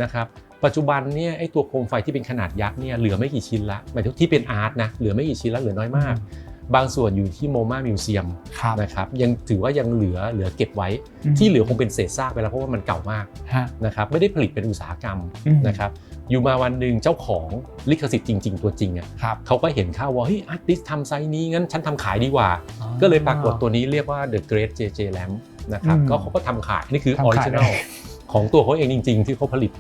นะครับปัจจุบันเนี่ยไอ้ตัวโคมไฟที่เป็นขนาดยักษ์เนี่ยเหลือไม่กี่ชิ้นละหมายถึงที่เป็นอาร์ตนะเหลือไม่กี่ชิ้นละเหลือน้อยมากบางส่วนอยู่ที่โมมามิวเซียมนะครับยังถือว่ายังเหลือเก็บไว้ที่เหลือคงเป็นเศษซากไปแล้วเพราะว่ามันเก่ามากนะครับไม่ได้ผลิตเป็นอุตสาหกรรมนะครับอยู่มาวันหนึ่งเจ้าของลิขสิทธิ์จริงๆตัวจริงอ่ะเขาก็เห็นข่าวว่าเฮ้ยอาร์ติสต์ทำไซส์นี้งั้นฉันทำขายดีกว่าก็เลยปรากฏตัวนี้เรียกว่า The Great JJ Lamp นะครับก็เขาก็ทำขายนี่คือออริจินัลของตัวเขาเองจริงๆที่เขาผลิต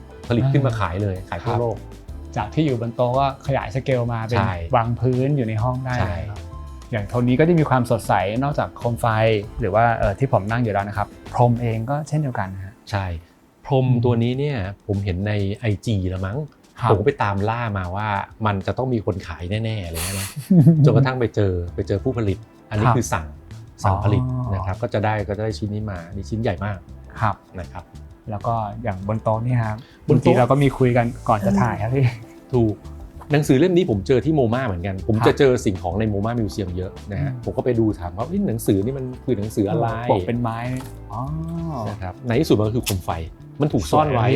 ขึ้นมาขายเลยขายทั่วโลกจากที่อยู่บนโต๊ะก็ขยายสเกลมาเป็นวางพื้นอยู่ในห้องได้อย่างโทนนี้ก็จะมีความสดใสนอกจากโคมไฟหรือว่าที่ผมนั่งอยู่แล้วนะครับพรมเองก็เช่นเดียวกันฮะใช่พรมตัวนี้เนี่ยผมเห็นใน IG แล้วมั้งผมก็ไปตามล่ามาว่ามันจะต้องมีคนขายแน่ๆอะไรเงี้ยนะจนกระทั่งไปเจอผู้ผลิตอันนี้คือสั่งผลิตนะครับก็จะได้ชิ้นนี้มานี่ชิ้นใหญ่มากนะครับแล้วก็อย่างบนโต๊ะนี่ครับบางทีเราก็มีคุยกันก่อนจะถ่ายครับพี่ถูกหนังสือเล่มนี้ผมเจอที่โมมาเหมือนกันผมจะเจอสิ่งของในโมมามิวเซียมเยอะนะฮะผมก็ไปดูถามว่าหนังสือนี่มันคือหนังสืออะไรปกเป็นไม้นะครับในที่สุดมันก็คือโคมไฟมันถูกซ่อนไว้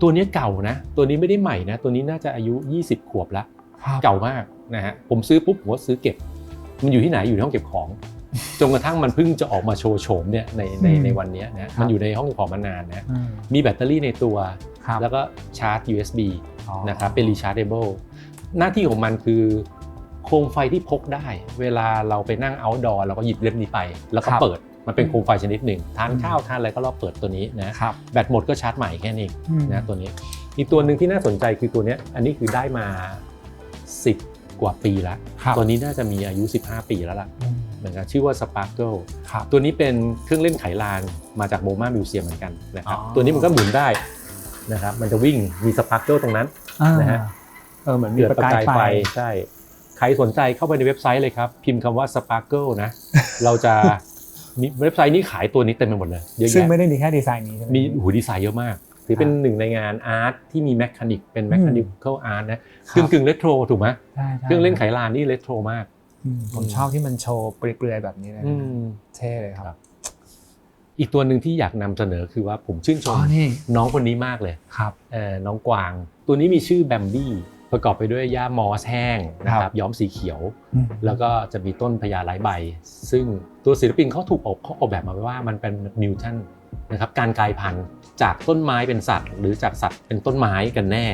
ตัวนี้เก่านะตัวนี้ไม่ได้ใหม่นะตัวนี้น่าจะอายุ20ขวบแล้วเก่ามากนะฮะผมซื้อปุ๊บผมก็ซื้อเก็บมันอยู่ที่ไหนอยู่ในห้องเก็บของจนกระทั่งมันเพิ่งจะออกมาโชว์โฉมเนี่ยในวันนี้นะมันอยู่ในห้องเก็บของมานานนะมีแบตเตอรี่ในตัวแล้วก็ชาร์จ USB นะครับเป็น rechargeable หน้าที่ของมันคือโคมไฟที่พกได้เวลาเราไปนั่ง outdoor เราก็หยิบเล่มนี้ไปแล้วก็เปิดมันเป็นโคมไฟชนิดหนึ่งทานข้าวทานอะไรก็รอเปิดตัวนี้นะแบตหมดก็ชาร์จใหม่แค่นี้นะตัวนี้อีกตัวหนึ่งที่น่าสนใจคือตัวนี้อันนี้คือได้มา10กว่าปีแล้วตัวนี้น่าจะมีอายุ15ปีแล้วล่ะเหมือนกันชื่อว่า Sparkle ตัวนี้เป็นเครื่องเล่นไขลานมาจากโมมามิวเซียมเหมือนกันนะครับตัวนี้มันก็หมุนได้นะครับมันจะวิ่งมี Sparkle ตรงนั้นนะฮะเหมือนมีประกายไฟใช่ใครสนใจเข้าไปในเว็บไซต์เลยครับพิมพ์คำว่า Sparkle นะเราจะมีเว็บไซต์นี้ขายตัวนี้เต็มไปหมดเลยเยอะแยะซึ่งไม่ได้มีแค่ดีไซน์นี้ใช่ไหมมีดีไซน์เยอะมากถือเป็นหนึ่งในงานอาร์ตที่มีแมคานิกเป็นแมคานิคอลอาร์ตนะกึ่งเรโทรถูกไหมเครื่องเล่นไขลานนี่เรโทรมากผมชอบที่มันโชว์เปลือยๆแบบนี้เลยเท่เลยครับอีกตัวหนึ่งที่อยากนำเสนอคือว่าผมชื่นชมน้องคนนี้มากเลยน้องกวางตัวนี้มีชื่อแบมบี้ประกอบไปด้วยหญ้ามอสแห้งนะครับย้อมสีเขียวแล้วก็จะมีต้นพญาไร้ใบซึ่งตัวศิลปินเขาออกแบบมาว่ามันเป็นนิวตันนะครับการกลายพันธุ์จากต้นไม้เป็นสัตว์หรือจากสัตว์เป็นต้นไม้กันแน่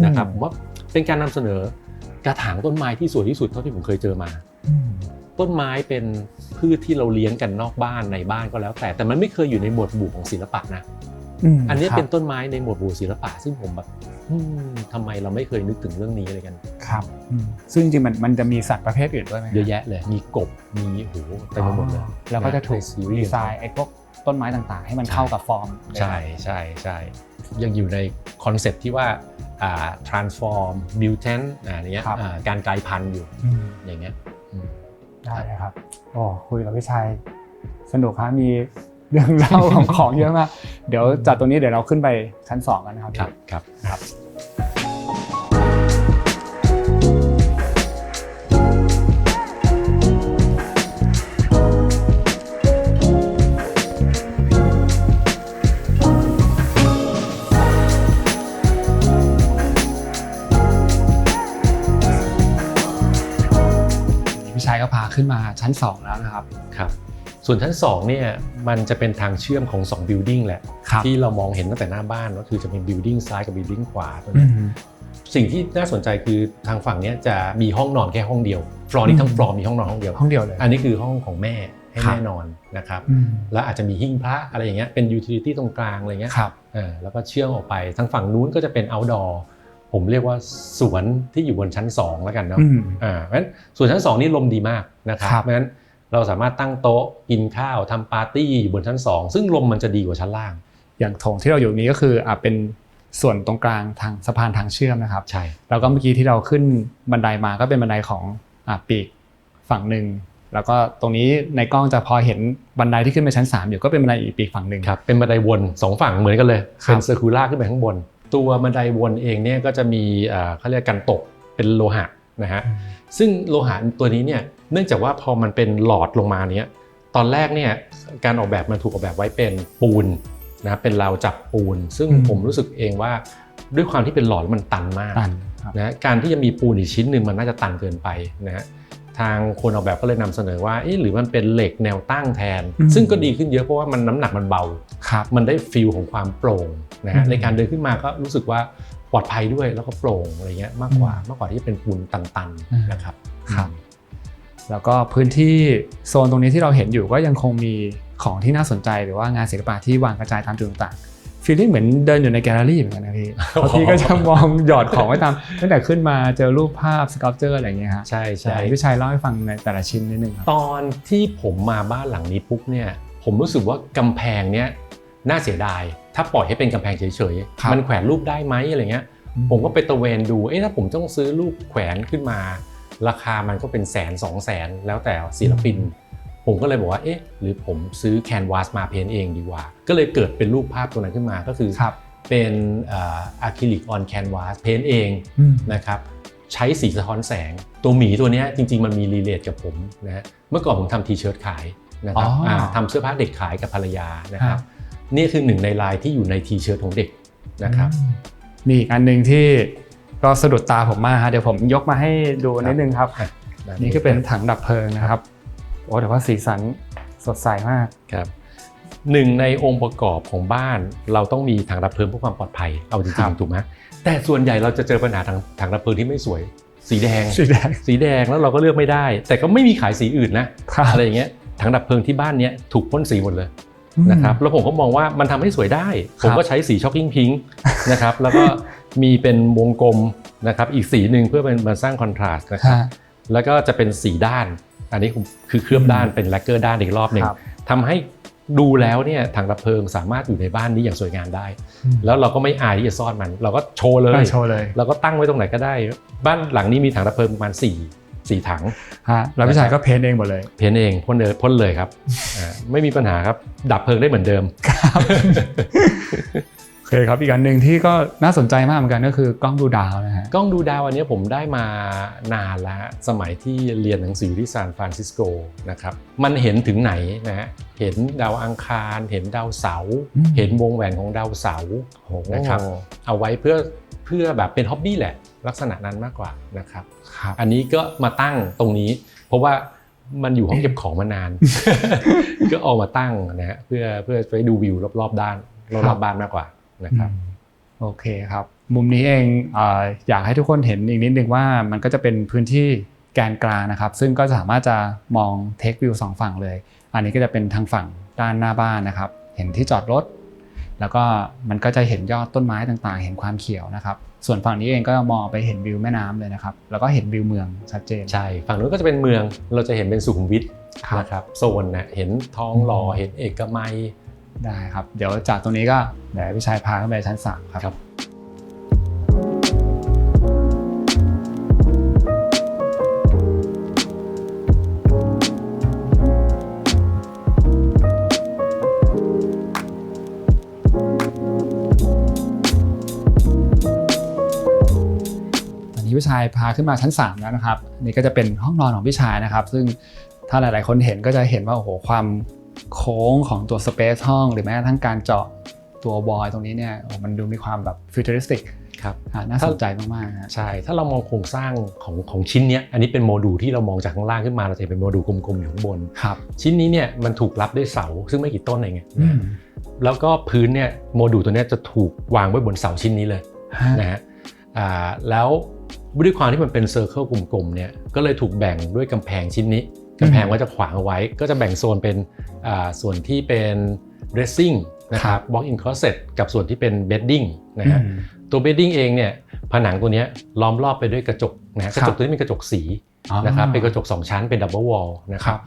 นะครับผมว่าเป็นการนำเสนอกระถางต้นไม้ที่สวยที่สุดเท่าที่ผมเคยเจอมาต้นไม้เป็นพืชที่เราเลี้ยงกันนอกบ้านในบ้านก็แล้วแต่มันไม่เคยอยู่ในหมวดหมู่ของศิลปะนะอันนี้เป็นต้นไม้ในหมวดหมู่ศิลปะซึ่งผมแบบทำไมเราไม่เคยนึกถึงเรื่องนี้อะไรกันครับซึ่งจริงๆมันจะมีสัตว์ประเภทอื่นด้วยไหมเยอะแยะเลยมีกบมีเต็มไปหมดเลยแล้วก็จะถูกดีไซน์ไอ้พวกต้นไม้ต่างๆให้มันเข้ากับฟอร์มใช่ยังอยู่ในคอนเซ็ปต์ที่ว่าtransform mutant เนี่ยการกลายพันธุ์อยู่อย่างเงี้ยได้เลยครับโอ้คุยกับพี่ชัยสนุกครับมีเรื่องเล่าของเยอะมากเดี๋ยวจากตรงนี้เดี๋ยวเราขึ้นไปชั้น2กันนะครับครับพี่ชัยก็พาขึ้นมาชั้น2แล้วนะครับส่วนชั้น2เนี่ยมันจะเป็นทางเชื่อมของ2 building แหละที่เรามองเห็นตั้งแต่หน้าบ้านก็คือจะมี building ซ้ายกับ building ขวาตัวนี้ สิ่งที่น่าสนใจคือทางฝั่งนี้จะมีห้องนอนแค่ห้องเดียวฟลอร์นี้ทั้งฟลอร์มีห้องนอนห้องเดียวเลยอันนี้คือห้องของแม่ให้แม่นอนนะครับแล้วอาจจะมีหิ้งพระอะไรอย่างเงี้ยเป็นยูทิลิตี้ตรงกลางอะไรเงี้ยแล้วก็เชื่อมออกไปทางฝั่งนู้นก็จะเป็น outdoor ผมเรียกว่าสวนที่อยู่บนชั้น2แล้วกันเนาะเพราะฉะนั้นส่วนชั้น2นี่ลมดีมากนะครับเพราะฉะนั้นเราสามารถตั้งโต๊ะกินข้าวทำปาร์ตี้อยู่บนชั้น2ซึ่งลมมันจะดีกว่าชั้นล่างอย่างโถงที่เราอยู่นี้ก็คือเป็นส่วนตรงกลางทางสะพานทางเชื่อมนะครับใช่แล้วก็เมื่อกี้ที่เราขึ้นบันไดมาก็เป็นบันไดของปีกฝั่งนึงแล้วก็ตรงนี้ในกล้องจะพอเห็นบันไดที่ขึ้นไปชั้น3อยู่ก็เป็นบันไดอีกปีกฝั่งนึงครับเป็นบันไดวน2ฝั่งเหมือนกันเลยเป็นเซอร์คูล่าขึ้นไปข้างบนตัวบันไดวนเองเนี่ยก็จะมีเขาเรียกกันตกเป็นโลหะนะฮะซึ่งโลหะตัวนี้เนี่ยเนื่องจากว่าพอมันเป็นหลอดลงมาเนี้ยตอนแรกเนี่ยการออกแบบมันถูกออกแบบไว้เป็นปูนนะเป็นราวจับปูนซึ่งผมรู้สึกเองว่าด้วยความที่เป็นหลอดมันตันมากนะการที่จะมีปูนอีกชิ้นหนึ่งมันน่าจะตันเกินไปนะฮะทางคนออกแบบก็เลยนำเสนอว่าหรือมันเป็นเหล็กแนวตั้งแทนซึ่งก็ดีขึ้นเยอะเพราะว่ามันน้ำหนักมันเบามันได้ฟีลของความโปร่งนะฮะในการเดินขึ้นมาก็รู้สึกว่าปลอดภัยด้วยแล้วก็โปร่งอะไรเงี้ยมากกว่าที่เป็นปูนตันๆนะครับแล้วก็พื้นที่โซนตรงนี้ที่เราเห็นอยู่ก็ยังคงมีของที่น่าสนใจหรือว่างานศิลปะที่วางกระจายตามจุดต่างๆฟีลลิ่งเหมือนเดินอยู่ในแกลเลอรี่เหมือนกันนะพี่บางทีก็จะมองหยอดของไว้ตามตั้งแต่ขึ้นมาเจอรูปภาพสเกลเจอร์อะไรอย่างเงี้ยฮะใช่พี่ชัยเล่าให้ฟังในแต่ละชิ้นนิดนึงครับตอนที่ผมมาบ้านหลังนี้ปุ๊บเนี่ยผมรู้สึกว่ากำแพงเนี้ยน่าเสียดายถ้าปล่อยให้เป็นกำแพงเฉยๆมันแขวนรูปได้ไหมอะไรเงี้ยผมก็ไปตะเวนดูถ้าผมต้องซื้อรูปแขวนขึ้นมาราคามันก็เป็น100,000-200,000แล้วแต่ศิลปินผมก็เลยบอกว่าหรือผมซื้อแคนวาสมาเพ้นเองดีกว่าก็เลยเกิดเป็นรูปภาพตัวนั้นขึ้นมาก็คือเป็นอะคริลิกออนแคนวาสเพ้นเองนะครับใช้สีสะท้อนแสงตัวหมีตัวนี้จริงๆมันมีรีเลทกับผมนะเมื่อก่อนผมทำทีเชิ้ตขายนะครับทำเสื้อผ้าเด็กขายกับภรรยานะครับนี่คือหนึ่งในลายที่อยู่ในทีเชิ้ตของเด็กนะครับมีอีกอันนึงที่ก็สะดุดตาผมมากฮะเดี๋ยวผมยกมาให้ดูนิดนึงครับนี่ก็เป็นถังดับเพลิงนะครับโอ้แต่ว่าสีสันสดใสมากครับหนึ่งในองค์ประกอบของบ้านเราต้องมีถังดับเพลิงเพื่อความปลอดภัยเอาจริงๆถูกไหมแต่ส่วนใหญ่เราจะเจอปัญหาถังดับเพลิงที่ไม่สวยสีแดงแล้วเราก็เลือกไม่ได้แต่ก็ไม่มีขายสีอื่นนะอะไรอย่างเงี้ยถังดับเพลิงที่บ้านเนี้ยถูกพ่นสีหมดเลยนะครับแล้วผมก็มองว่ามันทำให้สวยได้ผมก็ใช้สีช็อกกิ้งพิงค์นะครับแล้วก็มีเป็นวงกลมนะครับอีกสีหนึ่งเพื่อเป็นมาสร้างคอนทราสต์นะครับแล้วก็จะเป็นสีด้านอันนี้คือเคลือบด้านเป็นแลกเกอร์ด้านอีกรอบหนึ่งทำให้ดูแล้วเนี่ยถังดับเพลิงสามารถอยู่ในบ้านนี้อย่างสวยงามได้แล้วเราก็ไม่อายที่จะซ่อนมันเราก็โชว์เลยเราก็ตั้งไว้ตรงไหนก็ได้บ้านหลังนี้มีถังดับเพลิงประมาณ4ถังแล้วพี่ชายก็เพ้นเองหมดเลยเพ้นเองพ่นเลยครับไม่มีปัญหาครับดับเพลิงได้เหมือนเดิมโอเคครับอีกอันหนึ่งที่ก็น่าสนใจมากเหมือนกันก็คือกล้องดูดาวนะฮะกล้องดูดาวอันนี้ผมได้มานานแล้วสมัยที่เรียนหนังสือที่ซานฟรานซิสโกนะครับมันเห็นถึงไหนนะฮะเห็นดาวอังคารเห็นดาวเสาร์เห็นวงแหวนของดาวเสาร์นะครับเอาไว้เพื่อแบบเป็นฮ็อบบี้แหละลักษณะนั้นมากกว่านะครับอันนี้ก็มาตั้งตรงนี้เพราะว่ามันอยู่ห้องเก็บของมานาน ก็เอามาตั้งนะฮะเพื่อไปดูวิวรอบๆด้านรอบบ้านมากกว่านะครับโอเคครับมุมนี้เองอยากให้ทุกคนเห็นอีกนิดนึงว่ามันก็จะเป็นพื้นที่แกนกลางนะครับซึ่งก็สามารถจะมองเทควิว2ฝั่งเลยอันนี้ก็จะเป็นทางฝั่งด้านหน้าบ้านนะครับเห็นที่จอดรถแล้วก็มันก็จะเห็นยอดต้นไม้ต่างๆเห็นความเขียวนะครับส่วนฝั่งนี้เองก็มองไปเห็นวิวแม่น้ำเลยนะครับแล้วก็เห็นวิวเมืองชัดเจนใช่ฝั่งนู้นก็จะเป็นเมืองเราจะเห็นเป็นสุขุมวิทนะครับโซนนะเห็นทองหล่อเห็นเอกมัยได้ครับเดี๋ยวจากตรงนี้ก็เดี๋ยวพี่ชายพาขึ้นไปชั้น3ครับพี่ชายพาขึ้นมาชั้น3แล้วนะครับนี่ก็จะเป็นห้องนอนของพี่ชายนะครับซึ่งถ้าหลายๆคนเห็นก็จะเห็นว่าโอ้โหความโค้งของตัวสเปซห้องหรือแม้กระทั่งการเจาะตัววอลตรงนี้เนี่ยมันดูมีความแบบฟิวเจอริสติกครับน่าสนใจมากๆใช่ถ้าเรามองโครงสร้างของชิ้นนี้อันนี้เป็นโมดูลที่เรามองจากข้างล่างขึ้นมาเราจะเป็นโมดูลกลมๆอยู่ข้างบนชิ้นนี้เนี่ยมันถูกรับด้วยเสาซึ่งไม่กี่ต้นเองแล้วก็พื้นเนี่ยโมดูลตัวนี้จะถูกวางไว้บนเสาชิ้นนี้เลยนะฮะ แล้วด้วยความที่มันเป็นเซอร์เคิลกลมๆเนี่ยก็เลยถูกแบ่งด้วยกำแพงชิ้นนี้กำแพงก็จะขวางเอาไว้ก็จะแบ่งโซนเป็นส่วนที่เป็น dressing นะครับ walk-in closet กับส่วนที่เป็น bedding นะฮะตัว bedding เองเนี่ยผนังตัวนี้ล้อมรอบไปด้วยกระจกนะกระจกตัวนี้เป็นกระจกสีนะครับเป็นกระจก2ชั้นเป็น double wall นะครับ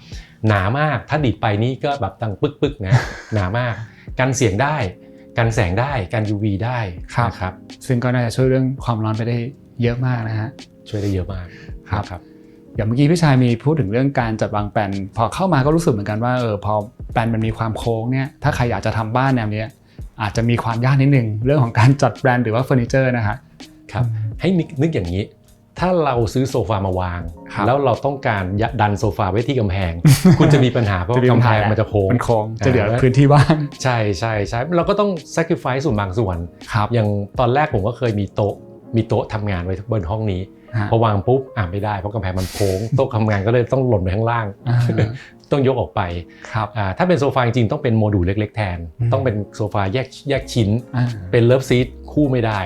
หนามากถ้าดีดไปนี่ก็แบบดังปึ๊กๆนะหนามากกันเสียงได้กันแสงได้กัน UV ได้นะครับซึ่งก็น่าจะช่วยเรื่องความร้อนไปได้เยอะมากนะฮะช่วยได้เยอะมากครับอย่างเมื่อกี้พี่ชายมีพูดถึงเรื่องการจัดวางแปลนพอเข้ามาก็รู้สึกเหมือนกันว่าพอแปลนมันมีความโค้งเนี่ยถ้าใครอยากจะทำบ้านแนวนี้อาจจะมีความยากนิดนึงเรื่องของการจัดแบรนด์หรือว่าเฟอร์นิเจอร์นะฮะครับให้นึกอย่างนี้ถ้าเราซื้อโซฟามาวางแล้วเราต้องการดันโซฟาไว้ที่กำแพงคุณจะมีปัญหาเพราะกำแพงมันจะโค้งจะเหลือพื้นที่ว่างใช่เราก็ต้อง sacrifice ส่วนบางส่วนอย่างตอนแรกผมก็เคยมีโต๊ะทำงานไว้บนห้องนี้พอวางปุ๊บไม่ได้เพราะกำแพงมันโค้งโต๊ะทำงานก็เลยต้องหล่นไปข้างล่างต้องยกออกไปถ้าเป็นโซฟาจริงๆต้องเป็นโมดูลเล็กๆแทนต้องเป็นโซฟาแยกชิ้นเป็นเลิฟซีทคู่ไม่ได้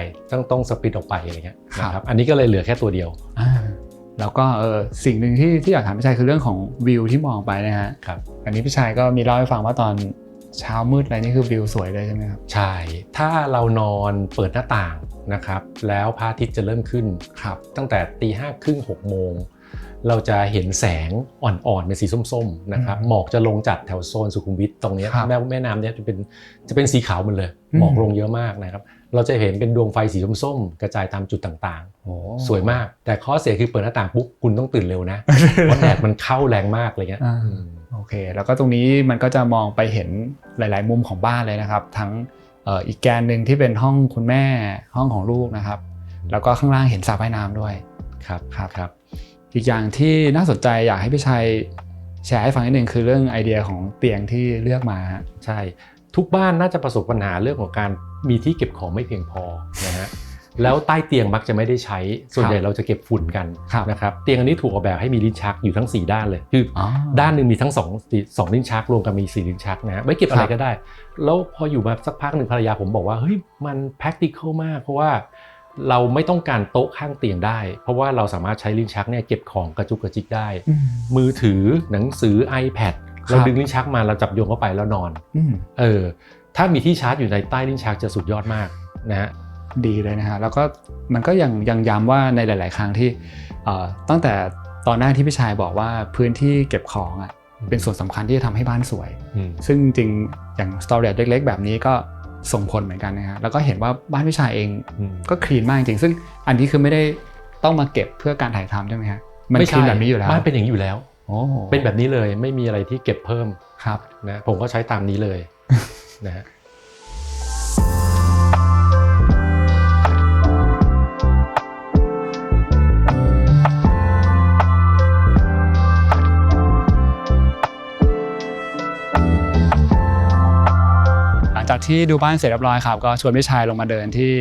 ต้องสปลิตออกไปอะไรเงี้ยนะครับอันนี้ก็เลยเหลือแค่ตัวเดียวแล้วก็สิ่งหนึ่งที่อยากถามพี่ชายคือเรื่องของวิวที่มองไปนะฮะอันนี้พี่ชายก็มีเล่าให้ฟังว่าตอนเช้ามืดอะไรนี่คือวิวสวยเลยใช่ไหมครับใช่ถ้าเรานอนเปิดหน้าต่างนะครับแล้วพระอาทิตย์จะเริ่มขึ้นตั้งแต่5:30 6 โมงเราจะเห็นแสงอ่อนๆเป็นสีส้มๆนะครับหมอกจะลงจากแถวโซนสุขุมวิทตรงนี้แม่น้ำเนี่ยจะเป็นสีขาวหมดเลยหมอกลงเยอะมากนะครับเราจะเห็นเป็นดวงไฟสีส้มๆกระจายตามจุดต่างๆสวยมากแต่ข้อเสียคือเปิดหน้าต่างปุ๊บคุณต้องตื่นเร็วนะเพราะแดดมันเข้าแรงมากอะไรเงี้ยโอเคแล้วก็ตรงนี้มันก็จะมองไปเห็นหลายๆมุมของบ้านเลยนะครับทั้งอีกแกนหนึ่งที่เป็นห้องคุณแม่ห้องของลูกนะครับแล้วก็ข้างล่างเห็นสระว่ายน้ำด้วยครับอีกอย่างที่น่าสนใจอยากให้พี่ชัยแชร์ให้ฟังนิดนึงคือเรื่องไอเดียของเตียงที่เลือกมาใช่ทุกบ้านน่าจะประสบปัญหาเรื่องของการมีที่เก็บของไม่เพียงพอนะฮะแล้วใต้เตียงมักจะไม่ได้ใช้ส่วนใหญ่เราจะเก็บฝุ่นกันนะครับเตียงอันนี้ถูกออกแบบให้มีลิ้นชักอยู่ทั้ง4ด้านเลยคือด้านนึงมีทั้ง2ลิ้นชักรวมกันมี4ลิ้นชักนะฮะไว้เก็บอะไรก็ได้แล้วพออยู่มาสักพักนึงภรรยาผมบอกว่าเฮ้ยมัน practical มากเพราะว่าเราไม่ต้องการโต๊ะข้างเตียงได้เพราะว่าเราสามารถใช้ลิ้นชักเนี่ยเก็บของกระจุกกระจิกได้มือถือหนังสือ iPad เราดึงลิ้นชักมาเราจับโยงเข้าไปแล้วนอนถ้ามีที่ชาร์จอยู่ในใต้ลิ้นชักจะสุดยอดมากนะฮะดีเลยนะฮะแล้วก็มันก็ยังย้ำว่าในหลายๆครั้งที่ตั้งแต่ตอนหน้าที่พี่ชายบอกว่าพื้นที่เก็บของเป็นส่วนสำคัญที่จะทำให้บ้านสวยซึ่งจริงอย่าง storage เล็กๆแบบนี้ก็ส่งผลเหมือนกันนะฮะแล้วก็เห็นว่าบ้านพี่ชายเองก็คลีนมากจริงซึ่งอันนี้คือไม่ได้ต้องมาเก็บเพื่อการถ่ายทำใช่ไหมฮะมันคลีนแบบนี้อยู่แล้วบ้านเป็นอย่างนี้อยู่แล้วเป็นแบบนี้เลยไม่มีอะไรที่เก็บเพิ่มครับนะผมก็ใช้ตามนี้เลยนะฮะจากที่ดูบ้านเสร็จเรียบร้อยครับก็ชวนพี่ชายลงมาเดินที่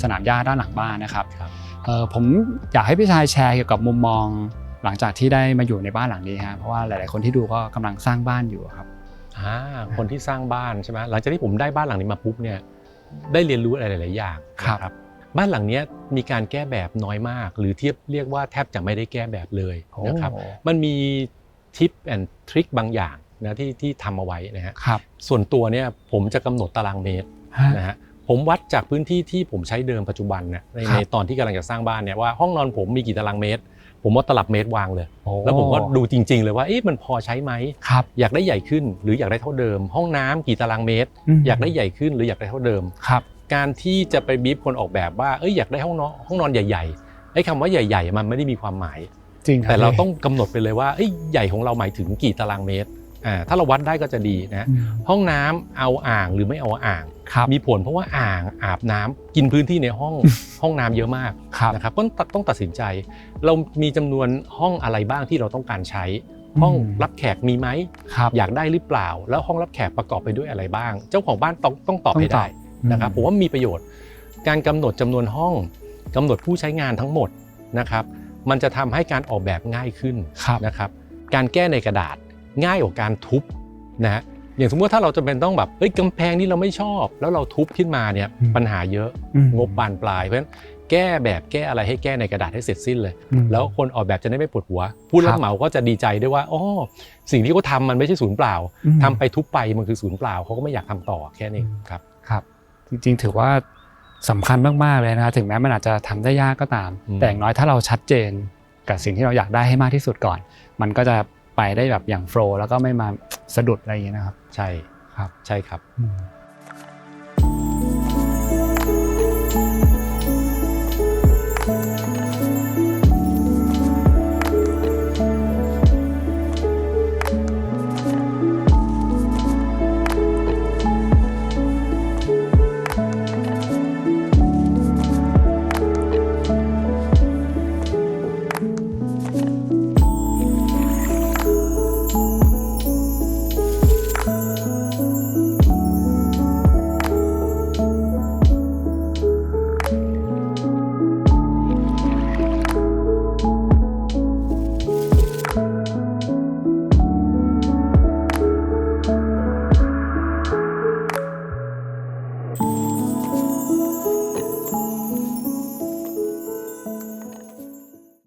สนามหญ้าด้านหลังบ้านนะครับผมอยากให้พี่ชายแชร์เกี่ยวกับมุมมองหลังจากที่ได้มาอยู่ในบ้านหลังนี้ฮะเพราะว่าหลายๆคนที่ดูก็กำลังสร้างบ้านอยู่ครับคนที่สร้างบ้านใช่ไหมหลังจากที่ผมได้บ้านหลังนี้มาปุ๊บเนี่ยได้เรียนรู้อะไรหลายๆอย่างครับบ้านหลังนี้มีการแก้แบบน้อยมากหรือเรียกว่าแทบจะไม่ได้แก้แบบเลยนะครับมันมีทิปแอนด์ทริคบางอย่างนะที่ทำเอาไว้นะฮะส่วนตัวเนี่ยผมจะกำหนดตารางเมตรนะฮะผมวัดจากพื้นที่ที่ผมใช้เดิมปัจจุบันเนี่ยในตอนที่กำลังจะสร้างบ้านเนี่ยว่าห้องนอนผมมีกี่ตารางเมตรผมเอาตลับเมตรวางเลยแล้วผมก็ดูจริงๆเลยว่ามันพอใช้ไหมอยากได้ใหญ่ขึ้นหรืออยากได้เท่าเดิมห้องน้ำกี่ตารางเมตรอยากได้ใหญ่ขึ้นหรืออยากได้เท่าเดิมการที่จะไปบีบคนออกแบบว่าอยากได้ห้องนอนใหญ่ๆไอ้คำว่าใหญ่ๆมันไม่ได้มีความหมายแต่เราต้องกำหนดไปเลยว่าใหญ่ของเราหมายถึงกี่ตารางเมตรถ้าเราวัดได้ก็จะดีนะห้องน้ำเอาอ่างหรือไม่เอาอ่างมีผลเพราะว่าอ่างอาบน้ำกินพื้นที่ในห้องน้ำเยอะมากนะครับก็ต้องตัดสินใจเรามีจำนวนห้องอะไรบ้างที่เราต้องการใช้ห้องรับแขกมีไหมอยากได้หรือเปล่าแล้วห้องรับแขกประกอบไปด้วยอะไรบ้างเจ้าของบ้านต้องตอบให้ได้นะครับผมว่ามีประโยชน์การกำหนดจำนวนห้องกำหนดผู้ใช้งานทั้งหมดนะครับมันจะทำให้การออกแบบง่ายขึ้นนะครับการแก้ในกระดาษง่ายกว่าการทุบนะฮะอย่างสมมติถ้าเราจะเป็นต้องแบบกำแพงนี้เราไม่ชอบแล้วเราทุบขึ้นมาเนี่ยปัญหาเยอะงบบานปลายเพราะฉะนั้น แก้แบบแก้อะไรให้แก้ในกระดาษให้เสร็จสิ้นเลย อืม แล้วคนออกแบบจะได้ไม่ปวดหัวผู้รับเหมาก็จะดีใจด้วยว่าอ๋อสิ่งที่เขาทำมันไม่ใช่ศูนย์เปล่า อืม ทำไปทุบไปมันคือศูนย์เปล่าเขาก็ไม่อยากทำต่อแค่นี้ครับ ครับจริงๆถือว่าสำคัญมากๆเลยนะครับถึงแม้มันอาจจะทำได้ยากก็ตาม แต่อย่างน้อยถ้าเราชัดเจนกับสิ่งที่เราอยากได้ให้มากที่สุดก่อน มันก็จะไปได้แบบอย่างโฟล์แล้วก็ไม่มาสะดุดอะไรอย่างเงี้ยนะครับ ใช่ ครับ ใช่ครับ อืม